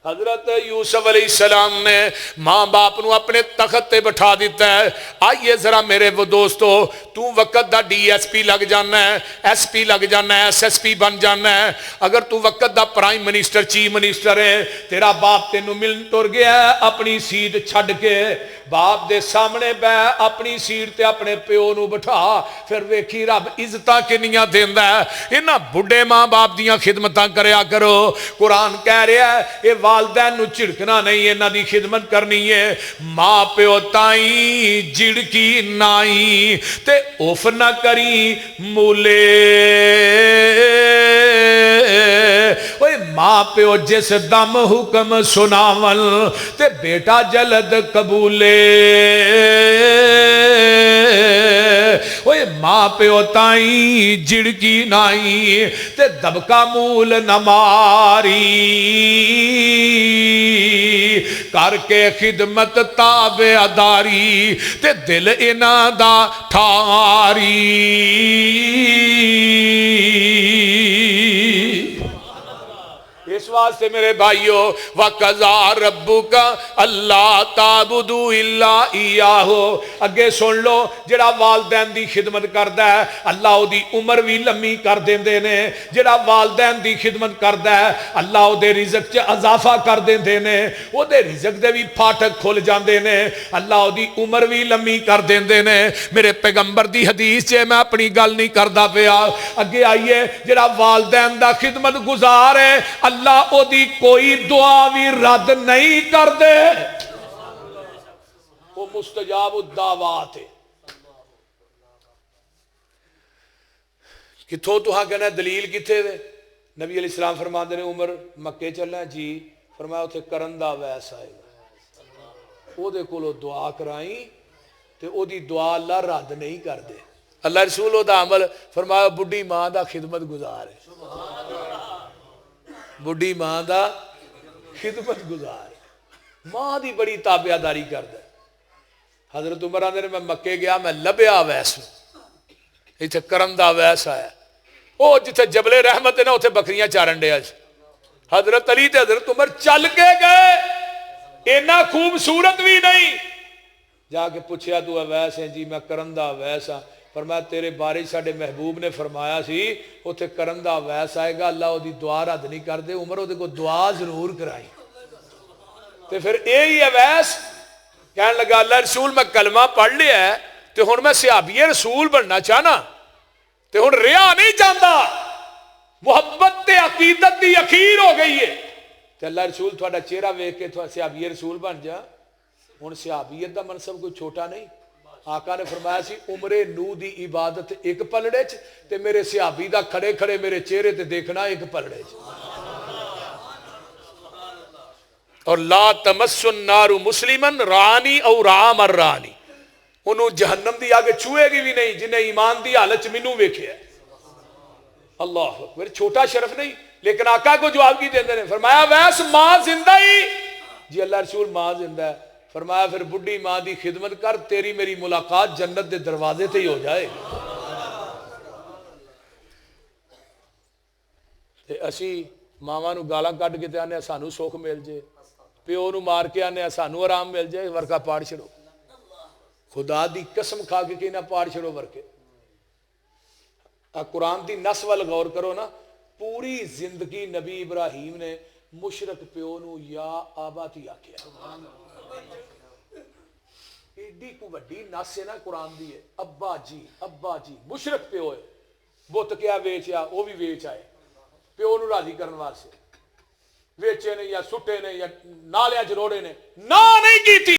حضرت یوسف علیہ السلام نے ماں باپ نو اپنے تخت تے بٹھا دیتا ہے۔ آئیے ذرا میرے وہ دوستو، تو وقت دا ڈی ایس پی لگ جانا ہے، ایس پی لگ جانا ہے، ایس ایس پی بن جانا ہے، اگر تو وقت the prime minister chief minister ہے، تیرا باپ تینو مل ٹر گیا ہے اپنی سیٹ چھڈ کے، باپ دے سامنے بہ اپنی سیٹ تے اپنے پیو نو بٹھا پھر ویکھی رب عزتاں کنیاں دیندا ہے انہاں بڈھے ماں باپ دیاں خدمتاں کریا کرو قرآن کہہ رہا ہے اے والدین نو جھڑکنا نہیں انہاں دی خدمت کرنی ہے ماں پیو تائیں جھڑکی نائی تے اوف نہ کری مولے اوے ماں پیو جس دم حکم سناون تے بیٹا جلد قبولے اوے ماں پیو تائیں جھڑکی نائی تے دبکا مول نہ ماری کر کے خدمت تابعداری تے دل انہاں دا ٹھاری اس واسطے میرے بھائیو وَقَضَىٰ رَبُّكَ أَلَّا تَعْبُدُوا إِلَّا إِيَّاهُ اگے سن لو جڑا والدین دی خدمت کردا ہے اللہ او دی عمر بھی لمبی کر دیندے نے جڑا والدین دی خدمت کردا ہے اللہ او دے رزق چ اضافہ کر دیندے نے او دے رزق دے بھی پھاٹک کھل جاندے نے اللہ او دی عمر بھی لمبی کر دیندے نے میرے پیغمبر دی حدیث چ میں اپنی گل نہیں کردا پیا اگے آئیے جڑا والدین دا خدمت گزار ہے اللہ او دی کوئی دعا بھی رد نہیں کر دے وہ مستجاب الدعوات ہے کتھوں تو ہاں کہنا دلیل کتھے دے نبی علیہ السلام فرماندے نے عمر مکے چلنا جی فرمایا اتھے کرن دا ویس آئے گا او دے کولو دعا کرائیں تے او دی دعا اللہ رد نہیں کر دے اللہ رسول او دا عمل فرمایا بڈھی ماں دا خدمت گزار ہے بڈھی ماں دا خدمت گزار ماں دی بڑی تابعداری کردا حضرت عمر آندے نے میں مکے گیا میں لبیا ویس ایتھے کرن دا ویس آیا او جتھے جبل رحمت ہے نا اتھے بکریاں چارن ڈے آج حضرت علی تے حضرت عمر چل کے گئے اینا خوبصورت بھی نہیں جا کے پوچھیا تو ویس ہے جی میں کرن دا ویس ہاں فرمایا تیرے بارے ساڈے محبوب نے فرمایا سی اتھے کرن دا ویس آئے گا اللہ او دی دعا رد نہیں کر دے عمر او دے کو دعا ضرور کرائی تے پھر یہی ہے ویس کہنے لگا اللہ رسول میں کلمہ پڑھ لیا ہے تے ہن میں صحابی رسول بننا چاہنا تے ہن ریا نہیں چاہتا محبت تے عقیدت دی اخیر ہو گئی ہے تے اللہ رسول تھوڑا چہرہ ویکھ کے صحابی رسول بن جا ہن صحابیت دا منصب کوئی چھوٹا نہیں آقا نے فرمایا سی عمر نو دی عبادت ایک پلڑے چ تے میرے صحابی دا کھڑے کھڑے میرے چہرے تے دیکھنا ایک پلڑے چ اور لا تمس النار مسلمن رانی او رام الرانی انہوں جہنم دی آگے چھوئے گی بھی نہیں جنہیں ایمان دی حالت مینوں ویکھیا ہے اللہ اکبر چھوٹا شرف نہیں لیکن آقا کو جواب کی دیندے نے فرمایا ویس ماں زندہ ہی جی اللہ رسول ماں زندہ ہے فرمایا پھر بڈھی ماں دی خدمت کر تیری میری ملاقات جنت دے دروازے تے ہی ہو جائے تے اسی ماواں نو گالاں کڈ کے تے آنے سانو سکھ مل جے پیو نو مار کے آنے سانو آرام مل جائے ورکا پاڑ چھڑو خدا دی قسم کھا کے کہنا پاڑ چھڑو ورکے قرآن دی نس وال غور کرو نا پوری زندگی نبی ابراہیم نے مشرک پیو نو یا آباتی آکھیا ایڈی کو وڈی نس ہے نا قرآن دی ہے ابا جی مشرک پیو ہے بت کیا ویچیا وہ بھی ویچ آئے پیو نو راضی کرن واسطے ویچے نے یا سٹے نے یا نالیا جروڑے نے نہ نہیں کیتی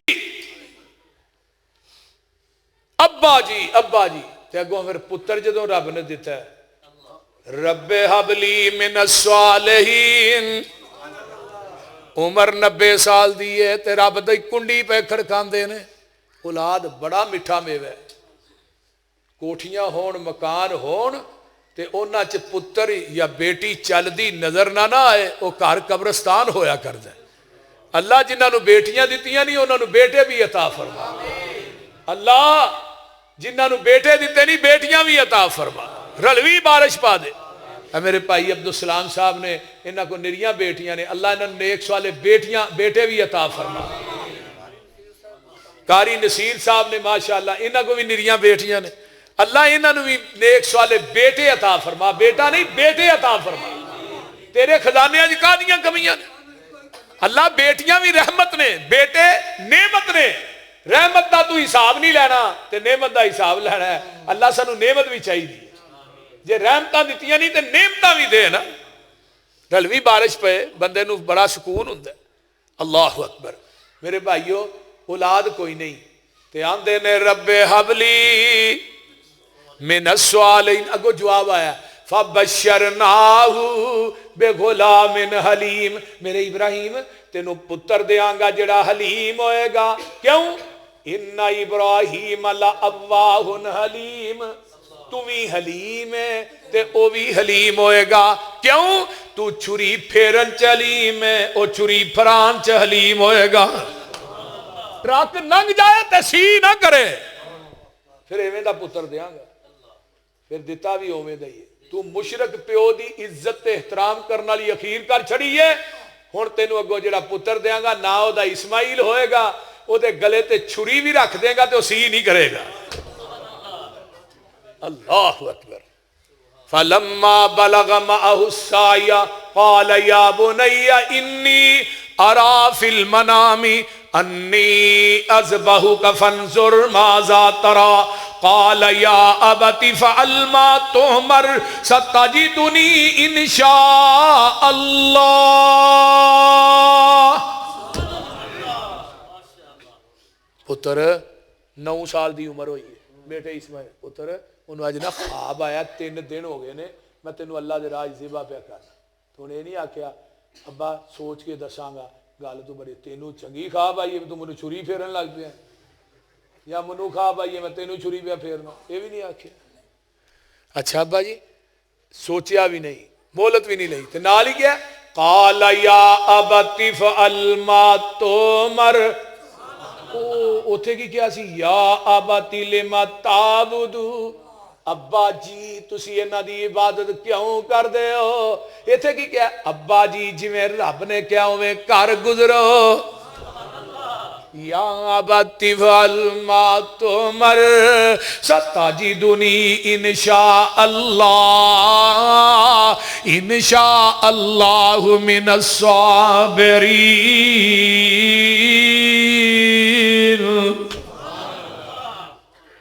ابا جی تے اگوں پھر پتر جدوں رب نے دیتا ہے رب حبلی من الصالحین عمر 90 سال دی ہے تے رب دی کنڈی پہ کھڑکاندے نے اولاد بڑا میٹھا میوہ ہے کوٹھیاں ہون مکان ہون تے اونا چ پتر یا بیٹی چل دی نظر نہ آئے وہ گھر قبرستان ہویا کردا ہے اللہ جنہاں نو بیٹیاں دتیاں نہیں انہاں نو بیٹے بھی عطا فرما اللہ جنہاں نو بیٹے دیتے نہیں بیٹیاں بھی عطا فرما رلوی بارش پا دے میرے بھائی عبدالسلام صاحب نے انہاں کو نریاں بیٹیاں نے اللہ انہاں نیک سوالے بیٹے بھی عطا فرما قاری نصیر صاحب نے ماشاءاللہ انہاں کو بھی نریاں بیٹیاں نے اللہ انہاں نو بھی نیک سوالے بیٹے عطا فرما بیٹا نہیں بیٹے عطا فرما تیرے خزانے اج کادیاں کمیاں نے اللہ بیٹیاں بھی رحمت نے بیٹے نعمت نے رحمت کا تو حساب نہیں لینا تے نعمت کا حساب لینا ہے. اللہ سانو نعمت بھی چاہیے. جے رحمتاں دتیاں نہیں تے نعمتاں بھی دے نا. رلوی بارش پہ بندے نو بڑا سکون ہوندا ہے. اللہ اکبر. میرے بھائیو اولاد کوئی نہیں تے آندے نے رب حبلی من الصالحین. اگو جواب آیا فبشرناہ بغلام حلیم. میرے ابراہیم تینو پتر دیاں گا جڑا حلیم ہوئے گا. کیوں؟ ان ابراہیم لأواہ حلیم. تو بھی حلیم ہے تے او بھی حلیم ہوئے گا. کیوں؟ تو چھری پھیرن چ حلیم ہے او چھری پھران چ حلیم ہوئے گا. ٹرک ننگ جائے تے سی نہ کرے. پھر ایویں دا پتر دیاں گا. پھر دیتا بھی اوویں دا ہی ہے. تو مشرک پیو دی عزت تے احترام کرنے والی اخیر کر چھڑی ہے. ہن تینوں اگوں جڑا پتر دیاں گا نا او دا اسماعیل ہوئے گا. او دے گلے تے چھری بھی رکھ دے گا تے او سی نہیں کرے گا. اللہ اکبر. فلما بلغ معه السعي قال يا بني اني ارى في المنام اني اذبحك فانظر ماذا ترى قال يا ابت فعل ما تؤمر ستجدني ان شاء الله. پتر 9 سال دی عمر ہوئی ہے بیٹے اسماعیل. پتر انہوں اج نہ خواب آیا 3 دن ہو گئے نے میں تینوں اللہ دے راہ ذبح پیا کرنا. تو نے نہیں آکھیا ابا سوچ کے دساں گا. گل تو بڑی تینوں چنگی خواب آئی ہے تو مینوں چھری پھیرن لگ پیا یا منو خواب آئی ہے میں تینوں چھری پیا پھیرنا. یہ بھی نہیں آکھیا. اچھا ابا جی سوچیا بھی نہیں مہلت بھی نہیں لئی تے نال ہی کیا قال یا ابت فعل ما تؤمر. اوتھے کی کیا سی یا ابتی لما تعبدو. ابا جی تسی انہاں دی عبادت کیوں کر دے ہو. ایتھے کی کیا ابا جی جویں رب نے کیا اویں کر گزرو. یا ابتی فعل ما تؤمر ستجدنی انشاء اللہ من الصابرین.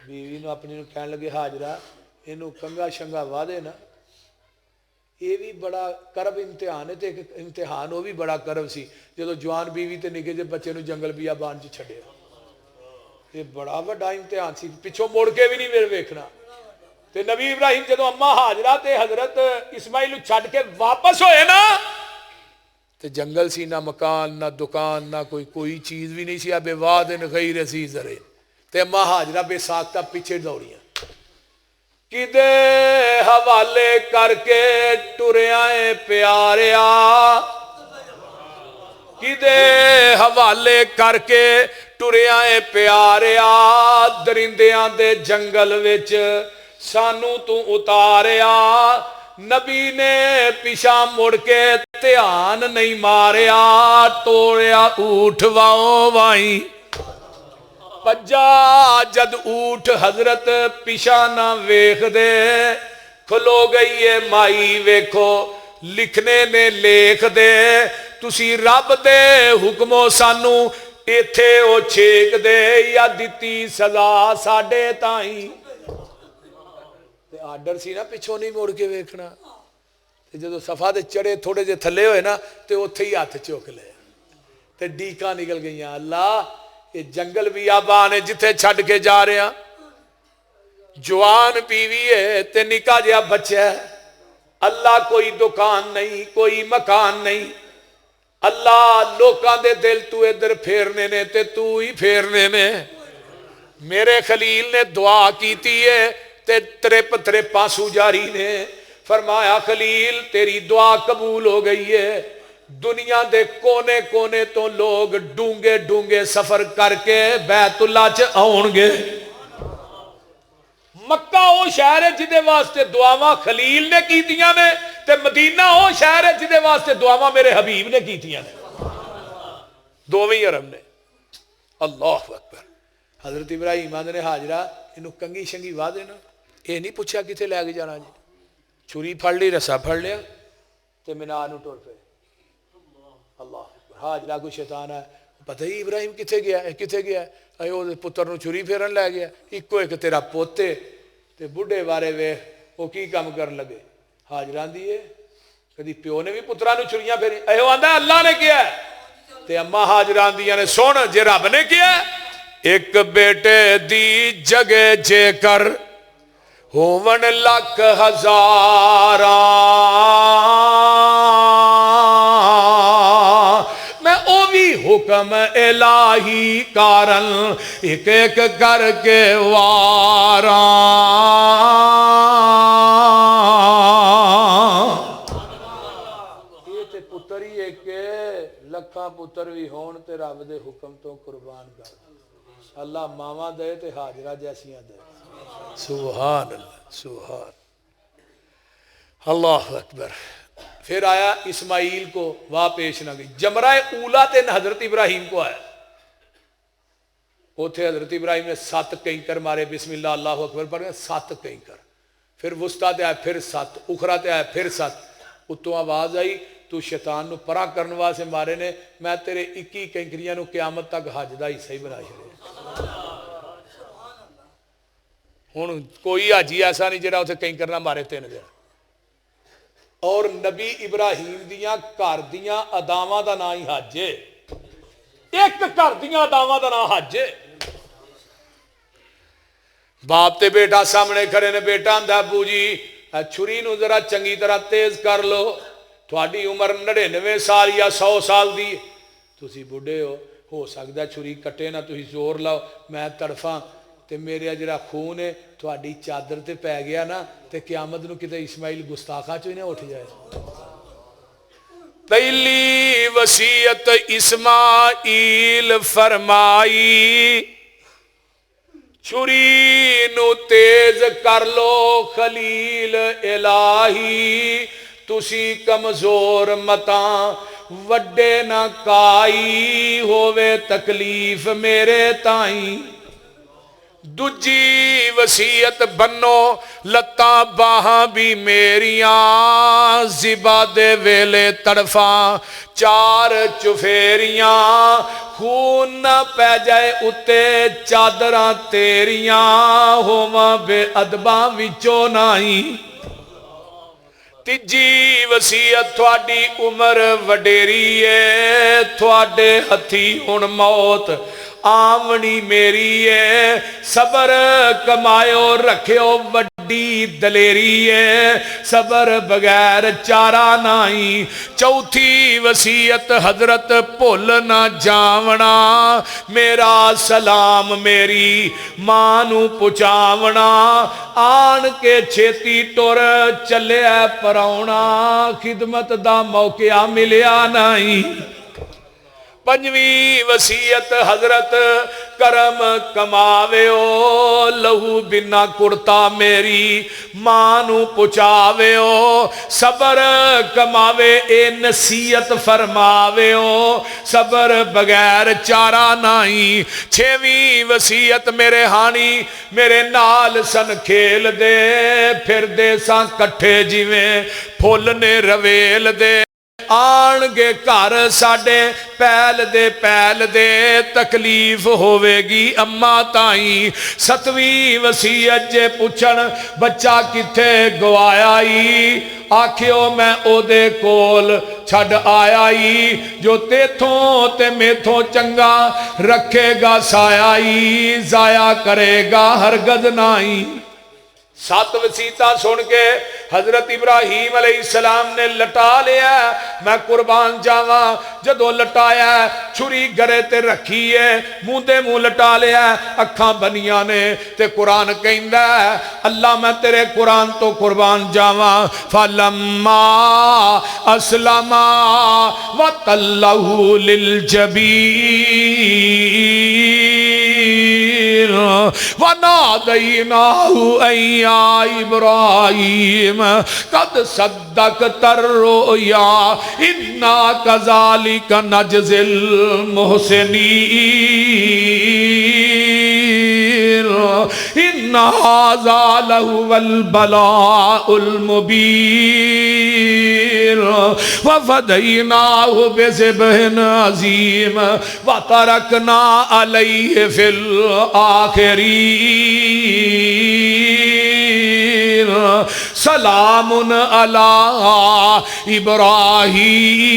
بیوی نو اپنی نو کہن لگے حاجرہ اینو کنگا شنگا وا دے نا. یہ بھی بڑا کرب امتحان ہے. تے ایک امتحان وہ بھی بڑا کرب سی جدو جوان بیوی تے نکے جے بچے نو جنگل بیابان چ چھڈیا. یہ بڑا بڑا امتحان سی. پچھوں مڑ کے بھی نہیں میرے ویکھنا. تے نبی ابراہیم جدو اما حاجرہ تے حضرت اسماعیل چھڈ کے واپس ہوئے نا تے جنگل سی نہ مکان نہ دکان نہ کوئی چیز بھی نہیں سی. اب وادن غیر ذی زرع. تے اما حاجرہ بے ساختہ پیچھے دوڑیاں کدے حوالے کر کے ٹریاں پیاریا. کدے حوالے کر کے ٹریاں پیاریا. درندیاں دے جنگل وچ سانو تو اتاریا. نبی نے پیچھا مڑ کے دھیان نہیں ماریا. توڑیا اونٹ واؤ وائی پجا جد اونٹ حضرت پیچھا نہ ویکھ دے. کھلو گئی ہے مائی ویکھو لکھنے نے لیکھ دے. تسی رب دے حکموں سانو ایتھے او چھیک دے یا دتی سزا ساڈے تائیں. تے آرڈر سی نا پچھوں نہیں مڑ کے ویکھنا. تے جدو صفا دے چڑے تھوڑے جے تھلے ہوئے نا تے اوتھے ہی ہاتھ چوک لے تے ڈیکاں نکل گئیاں. اللہ یہ جنگل بھی آبان ہے جتھے چھڈ کے جا رہے ہیں. جوان بیوی ہے تے نکا جہا بچہ ہے. اللہ کوئی دکان نہیں کوئی مکان نہیں. اللہ لوکاں دے دل تو ادھر پھیرنے نے تے تو ہی پھیرنے نے. میرے خلیل نے دعا کیتی ہے تے ترپ آنسو جاری نے. فرمایا خلیل تیری دعا قبول ہو گئی ہے. دنیا دے کونے کونے تو لوگ ڈونگے ڈونگے سفر کر کے بیت اللہ چ آؤن گے. مکہ او شہر ہے جدے واسطے دعاواں خلیل نے کیتیاں نے تے مدینہ او شہر ہے جدے واسطے دعاواں میرے حبیب نے کیتیاں نے. دوویں عرب نے. اللہ اکبر. حضرت ابراہیم آندے نے حاجرہ اینو کنگی شنگی وا دینا. یہ نہیں پوچھا کتے لے کے جانا جی. چھری پھڑ لی رسا پھڑ لیا تے مینار نو ٹر پے. اللہ حاجرہ کو شیطان ہے پتہ ہی ابراہیم کتنے گیا ہے کتنے گیا ہے اے وہ پتر نو چھری پھیرن لے گیا ایکو ایک تیرا پوتے تے بڈھے بارے ویخ وہ کی کام کرن لگے حاجران دیے کدی پیو نے بھی پترا نو چھریاں پھیری اے وہ آندا اللہ نے کیا ہے تے اما حاجران دیا نے سن جے رب نے کیا ہے ایک بیٹے دی جگہ جے کر ہوون لکھ ہزاراں میں او بھی حکم الہی کارن ایک ایک کر کے واراں یہ تے پتر ہی ایک لکھاں پتر بھی ہون تے رب دے حکم تو قربان کر اللہ ماما دے تے حاجرہ جیسیاں دے سبحان اللہ سبحان اللہ اکبر پھر آیا اسماعیل کو واہ پیش نہ گئی جمرہ اولا تے حضرت ابراہیم کو آیا اوتھے حضرت ابراہیم نے 7 کنکر مارے بسم اللہ اللہ اکبر پڑھ گئے 7 کنکر پھر وسطیٰ تے آئے پھر 7 اخرا تے آئے پھر 7 اتوں آواز آئی تو شیطان نو پرا کرن واسطے مارے نے میں تیرے 21 کنکریاں نو قیامت تک حج دا حصہ ہی بنا چھڑیا ہن کوئی حاجی ایسا نہیں جڑا اتھے کنکر نہ مارے 3 دن اور نبی ابراہیم دیاں گھر دیاں اداواں دا نام ہی حج ہے ایک گھر دیاں اداواں دا نام حج ہے باپ تے بیٹا سامنے کھڑے نے بیٹا آندا ابو جی چھری نو ذرا چنگی طرح تیز کر لو تھوڑی عمر 99 سال یا 100 سال دی تسی بڈھے ہو سکتا ہے چھری کٹے نہ تسی زور لاؤ میں تڑفاں تے میرے جڑا خون ہے تھوڑی چادر تے پی گیا نا تے قیامت نو کتے اسماعیل گستاخا چوئی نہ اٹھ جائے پہلی وصیت اسماعیل فرمائی چھری نو تیز کر لو خلیل الہی تسی کمزور متاں وڈے نہ کائی ہووے تکلیف میرے تائیں دجی وصیت بنو لتاں باہاں بھی میریاں زبا دے ویلے تڑفاں 4 چفیریاں خون نہ پہ جائے اتے چادراں تیریاں ہوواں بے ادباں وچوں نائیں تیجی وصیت تھوڑی عمر وڈیری ہے تھوڑے ہتھی ہن موت آمنی میری ہے صبر کمایو رکھیو وڈی دلیری ہے صبر بغیر چارہ نائی چوتھی وصیت حضرت بھول نہ جاونا میرا سلام میری مانو پچاونا آن کے چھیتی ٹور چلے پراؤنا خدمت دا موقع ملیا نائی پنجویں وصیت حضرت کرم کماویو لہو بنا کرتا میری مانو پچاویو صبر کماوے اے نصیحت فرماویو صبر بغیر چارہ نائی چھویں وصیت میرے ہانی میرے نال سن کھیل دے پھر دے ساں کٹھے جیویں پھول نے رویل دے آن گے گھر ساڑے پیل دے تکلیف ہوئے گی اما تائیں ستویں وصیت جے پوچھن بچہ کتھے گوایائی آکھیو میں او دے کول چھڑ آیائی جو تیتھوں تے میتھوں چنگا رکھے گا سایائی ضائع کرے گا ہرگز نائی 7 وصیتاں سن کے حضرت ابراہیم علیہ السلام نے لٹا لیا میں قربان جاواں جدو لٹایا چھری گرے تے رکھی ہے منہ دے منہ لٹا لیا اکھاں بنیاں نے تے قرآن کہندا ہے اللہ میں تیرے قرآن تو قربان جاواں فلما اسلما وتلہ للجبین ونادیناہ ایا ابراہیم قد صدقت الرؤیا انا کذالک نجزی المحسنین ان ھذا لہو البلاء المبین وفدیناہ بذبح عظیم وترکنا علیہ فی الآخرین سلام علی ابراہیم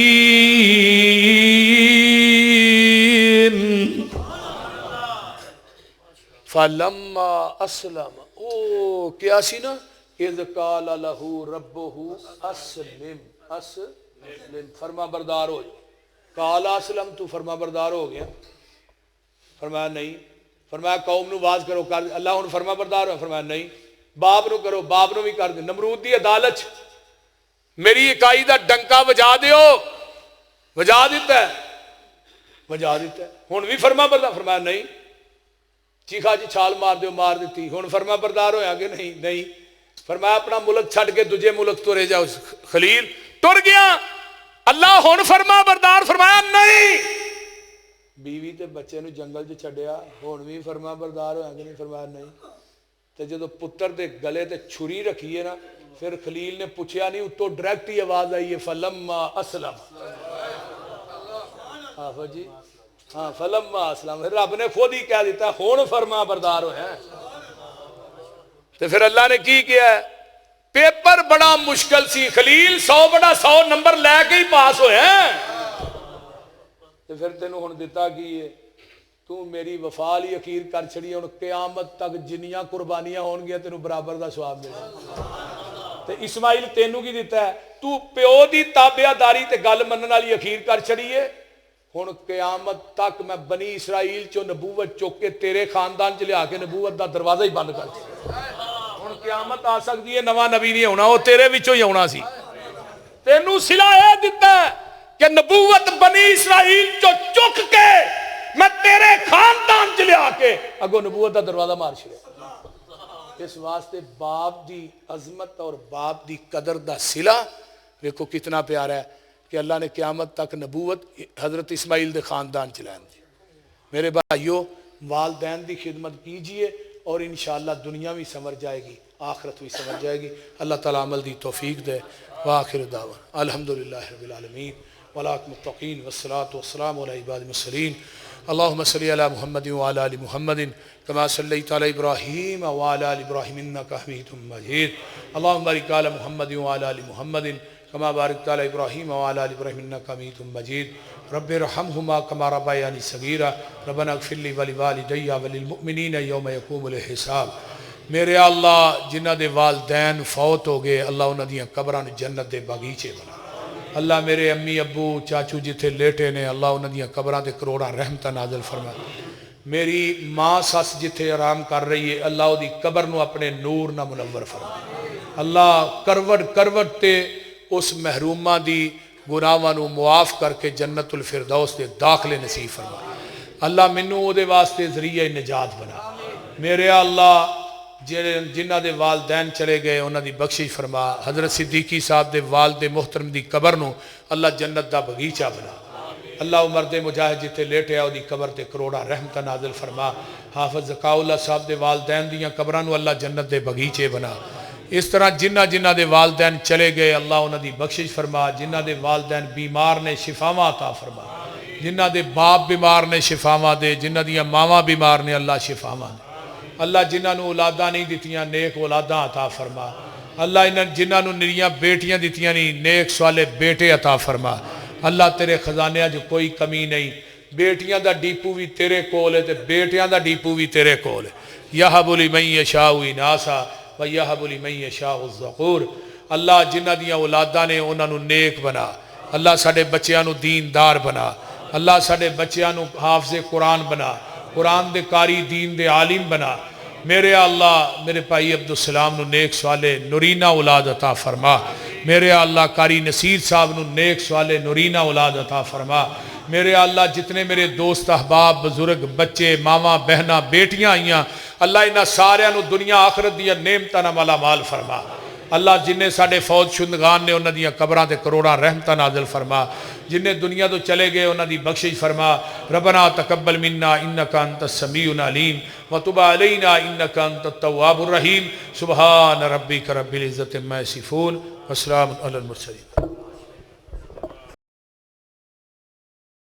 فلما اسلم او کیا سی نا اذ قال لہ ربہ اسلم اسلم فرما بردار ہو جا قال اسلم تو فرما بردار ہو گیا فرمایا نہیں فرمایا قوم نو واز کرو کر اللہ ہن فرما بردار ہو فرمایا نہیں باپ نو کرو باپ نو بھی کر دے نمرود دی عدالت میری اکائی دا ڈنکا وجا دیو وجا دیتا ہے ہن بھی فرما بردار فرمایا نہیں چیخا جی چھال مار دیو مار دیتی ہن فرما بردار ہویا کہ نہیں فرمایا اپنا ملک چھڑ کے دجے ملک تو رہ جاؤ خلیل ٹر گیا اللہ ہن فرما بردار فرمایا نہیں بیوی تے بچے نو جنگل چ چھڈیا ہن بھی فرما بردار ہویا کہ نہیں فرمایا نہیں تے جدو پتر دے گلے تے چھری رکھی ہے نا پھر خلیل نے پوچھیا نہیں اتو ڈائریکٹ ہی آواز آئی ہے فلما اسلم حافظ جی ہاں فلما اسلم رب نے خود ہی کہہ دیتا ہون فرما بردار ہو ہیں تو پھر اللہ نے کی کیا ہے پیپر بڑا مشکل سی خلیل 100 بڑا 100 نمبر لے کے ہی پاس ہوئے ہیں تو پھر تینوں ہون دیتا کی ہے تو میری وفا لی اخیر کر چھڑی ہے قیامت تک جنیاں قربانیاں ہون گیا تینوں برابر دا ثواب ملے تو اسماعیل تینوں کی دیتا ہے تو پیو دی تابعہ داری تے گل منن والی اخیر کر چھڑی ہے ہن قیامت تک میں بنی اسرائیل چو نبوت چوک کے تیرے خاندان چ لیا کے نبوت دا دروازہ ہی بند کر دیا ہن قیامت آ سکتی ہے نواں نبی نہیں ہونا وہ تیرے وچوں ہی ہونا سی تینوں صلاح اے دیتا ہے کہ نبوت بنی اسرائیل چو چک کے میں تیرے خاندان چ لیا کے اگوں نبوت دا دروازہ مار چھڑیا اس واسطے باپ دی عظمت اور باپ دی قدر دا صلہ دیکھو کتنا پیارا ہے کہ اللہ نے قیامت تک نبوت حضرت اسماعیل دے خاندان چلائیں دی میرے بھائیو والدین دی خدمت کیجئے اور انشاءاللہ دنیا بھی سمر جائے گی آخرت بھی سمر جائے گی اللہ تعالیٰ عمل دی توفیق دے وآخر دعوان الحمدللہ رب العالمین والعاقبۃ للمتقین والصلاة والسلام علی عباد المرسلین اللہم صلی علی محمد وعلی آل محمد کما صلیت علی ابراہیم وعلی آل ابراہیم انکا حمید مجید اللہم بارک علی محمد وعلی آل محمد کما بارکت علی ابراہیم وعلی آل ابراہیم انکا حمید مجید رب ارحمہما کما ربیانی صغیرا ربنا اغفر لی ولوالدی وللمؤمنین یوم یقوم الحساب میرے اللہ جنہ دے والدین فوت ہو گئے اللہ انہ دیاں قبران جنت دے باغیچے بنا اللہ میرے امی ابو چاچو جتھے لیٹے نے اللہ انہ دیاں قبران دے کروڑا رحمتہ نازل فرما میری ماں ساس جتھے آرام کر رہی ہے اللہ دی قبر نو اپنے نور نہ منور فرما اللہ کروٹ تے اس محرومہ دی گناہاں نو معاف کر کے جنت الفردوس دے داخلے نصیب فرما اللہ منو او دے واسطے ذریعہ نجات بنا میرے اللہ جنہ دے والدین چلے گئے انہاں دی بخشش فرما حضرت صدیقی صاحب دے والد محترم دی قبر نو اللہ جنت دا بغیچہ بنا اللہ عمر دے مجاہد جتے لیٹے آؤ دی قبر تے کروڑا رحمتہ نازل فرما حافظ زکاء اللہ صاحب دے والدین دیاں قبرانو اللہ جنت دے بغیچے بنا اس طرح جنہ دے والدین چلے گئے اللہ انہاں دی بخشش فرما جنہ دے والدین بیمار نے شفاواں عطا فرما جنہ دے باپ بیمار نے شفاواں دے جنہ دیاں ماواں بیمار نے اللہ شفاواں دے اللہ جنہاں نو اولاداں نہیں دیتیاں نیک اولاداں عطا فرما اللہ جنہاں نو نریاں بیٹیاں دیتیاں نہیں نیک سوالے بیٹے عطا فرما اللہ تیرے خزانے جو کوئی کمی نہیں بیٹیاں دا ڈیپو بھی تیرے کول ہے تے بیٹیاں دا ڈیپو بھی تیرے کول ہے یہب لمن یشاء اناسا ویہب لمن یشاء الذکور اللہ جنہ دیاں اولاداں نے انہاں نو نیک بنا اللہ ساڈے بچیاں نو دیندار بنا اللہ ساڈے بچیاں نو حافظ قرآن بنا قرآن دے قاری دین دے عالم بنا میرے اللہ میرے بھائی عبدالسلام نو نیک سوالے نورینہ اولاد عطا فرما میرے اللہ قاری نصیر صاحب نو نیک سوالے نورینہ اولاد عطا فرما میرے اللہ جتنے میرے دوست احباب بزرگ بچے ماما بہنا بیٹیاں آئیاں اللہ انہاں ساریاں نو دنیا آخرت دیا نعمتاں نال مالا مال فرما اللہ جنہیں ساڑے فوج شندگان نے انہاں دیاں قبراں تے کروڑاں رحمتاں نازل فرما جنہیں دنیا تو چلے گئے انہاں دی بخشش فرما ربنا تقبل منا انکا انت السمیع العلیم وتب علینا انکا انت التواب الرحیم سبحان ربک رب العزت عما یصفون وسلام علی المرسلین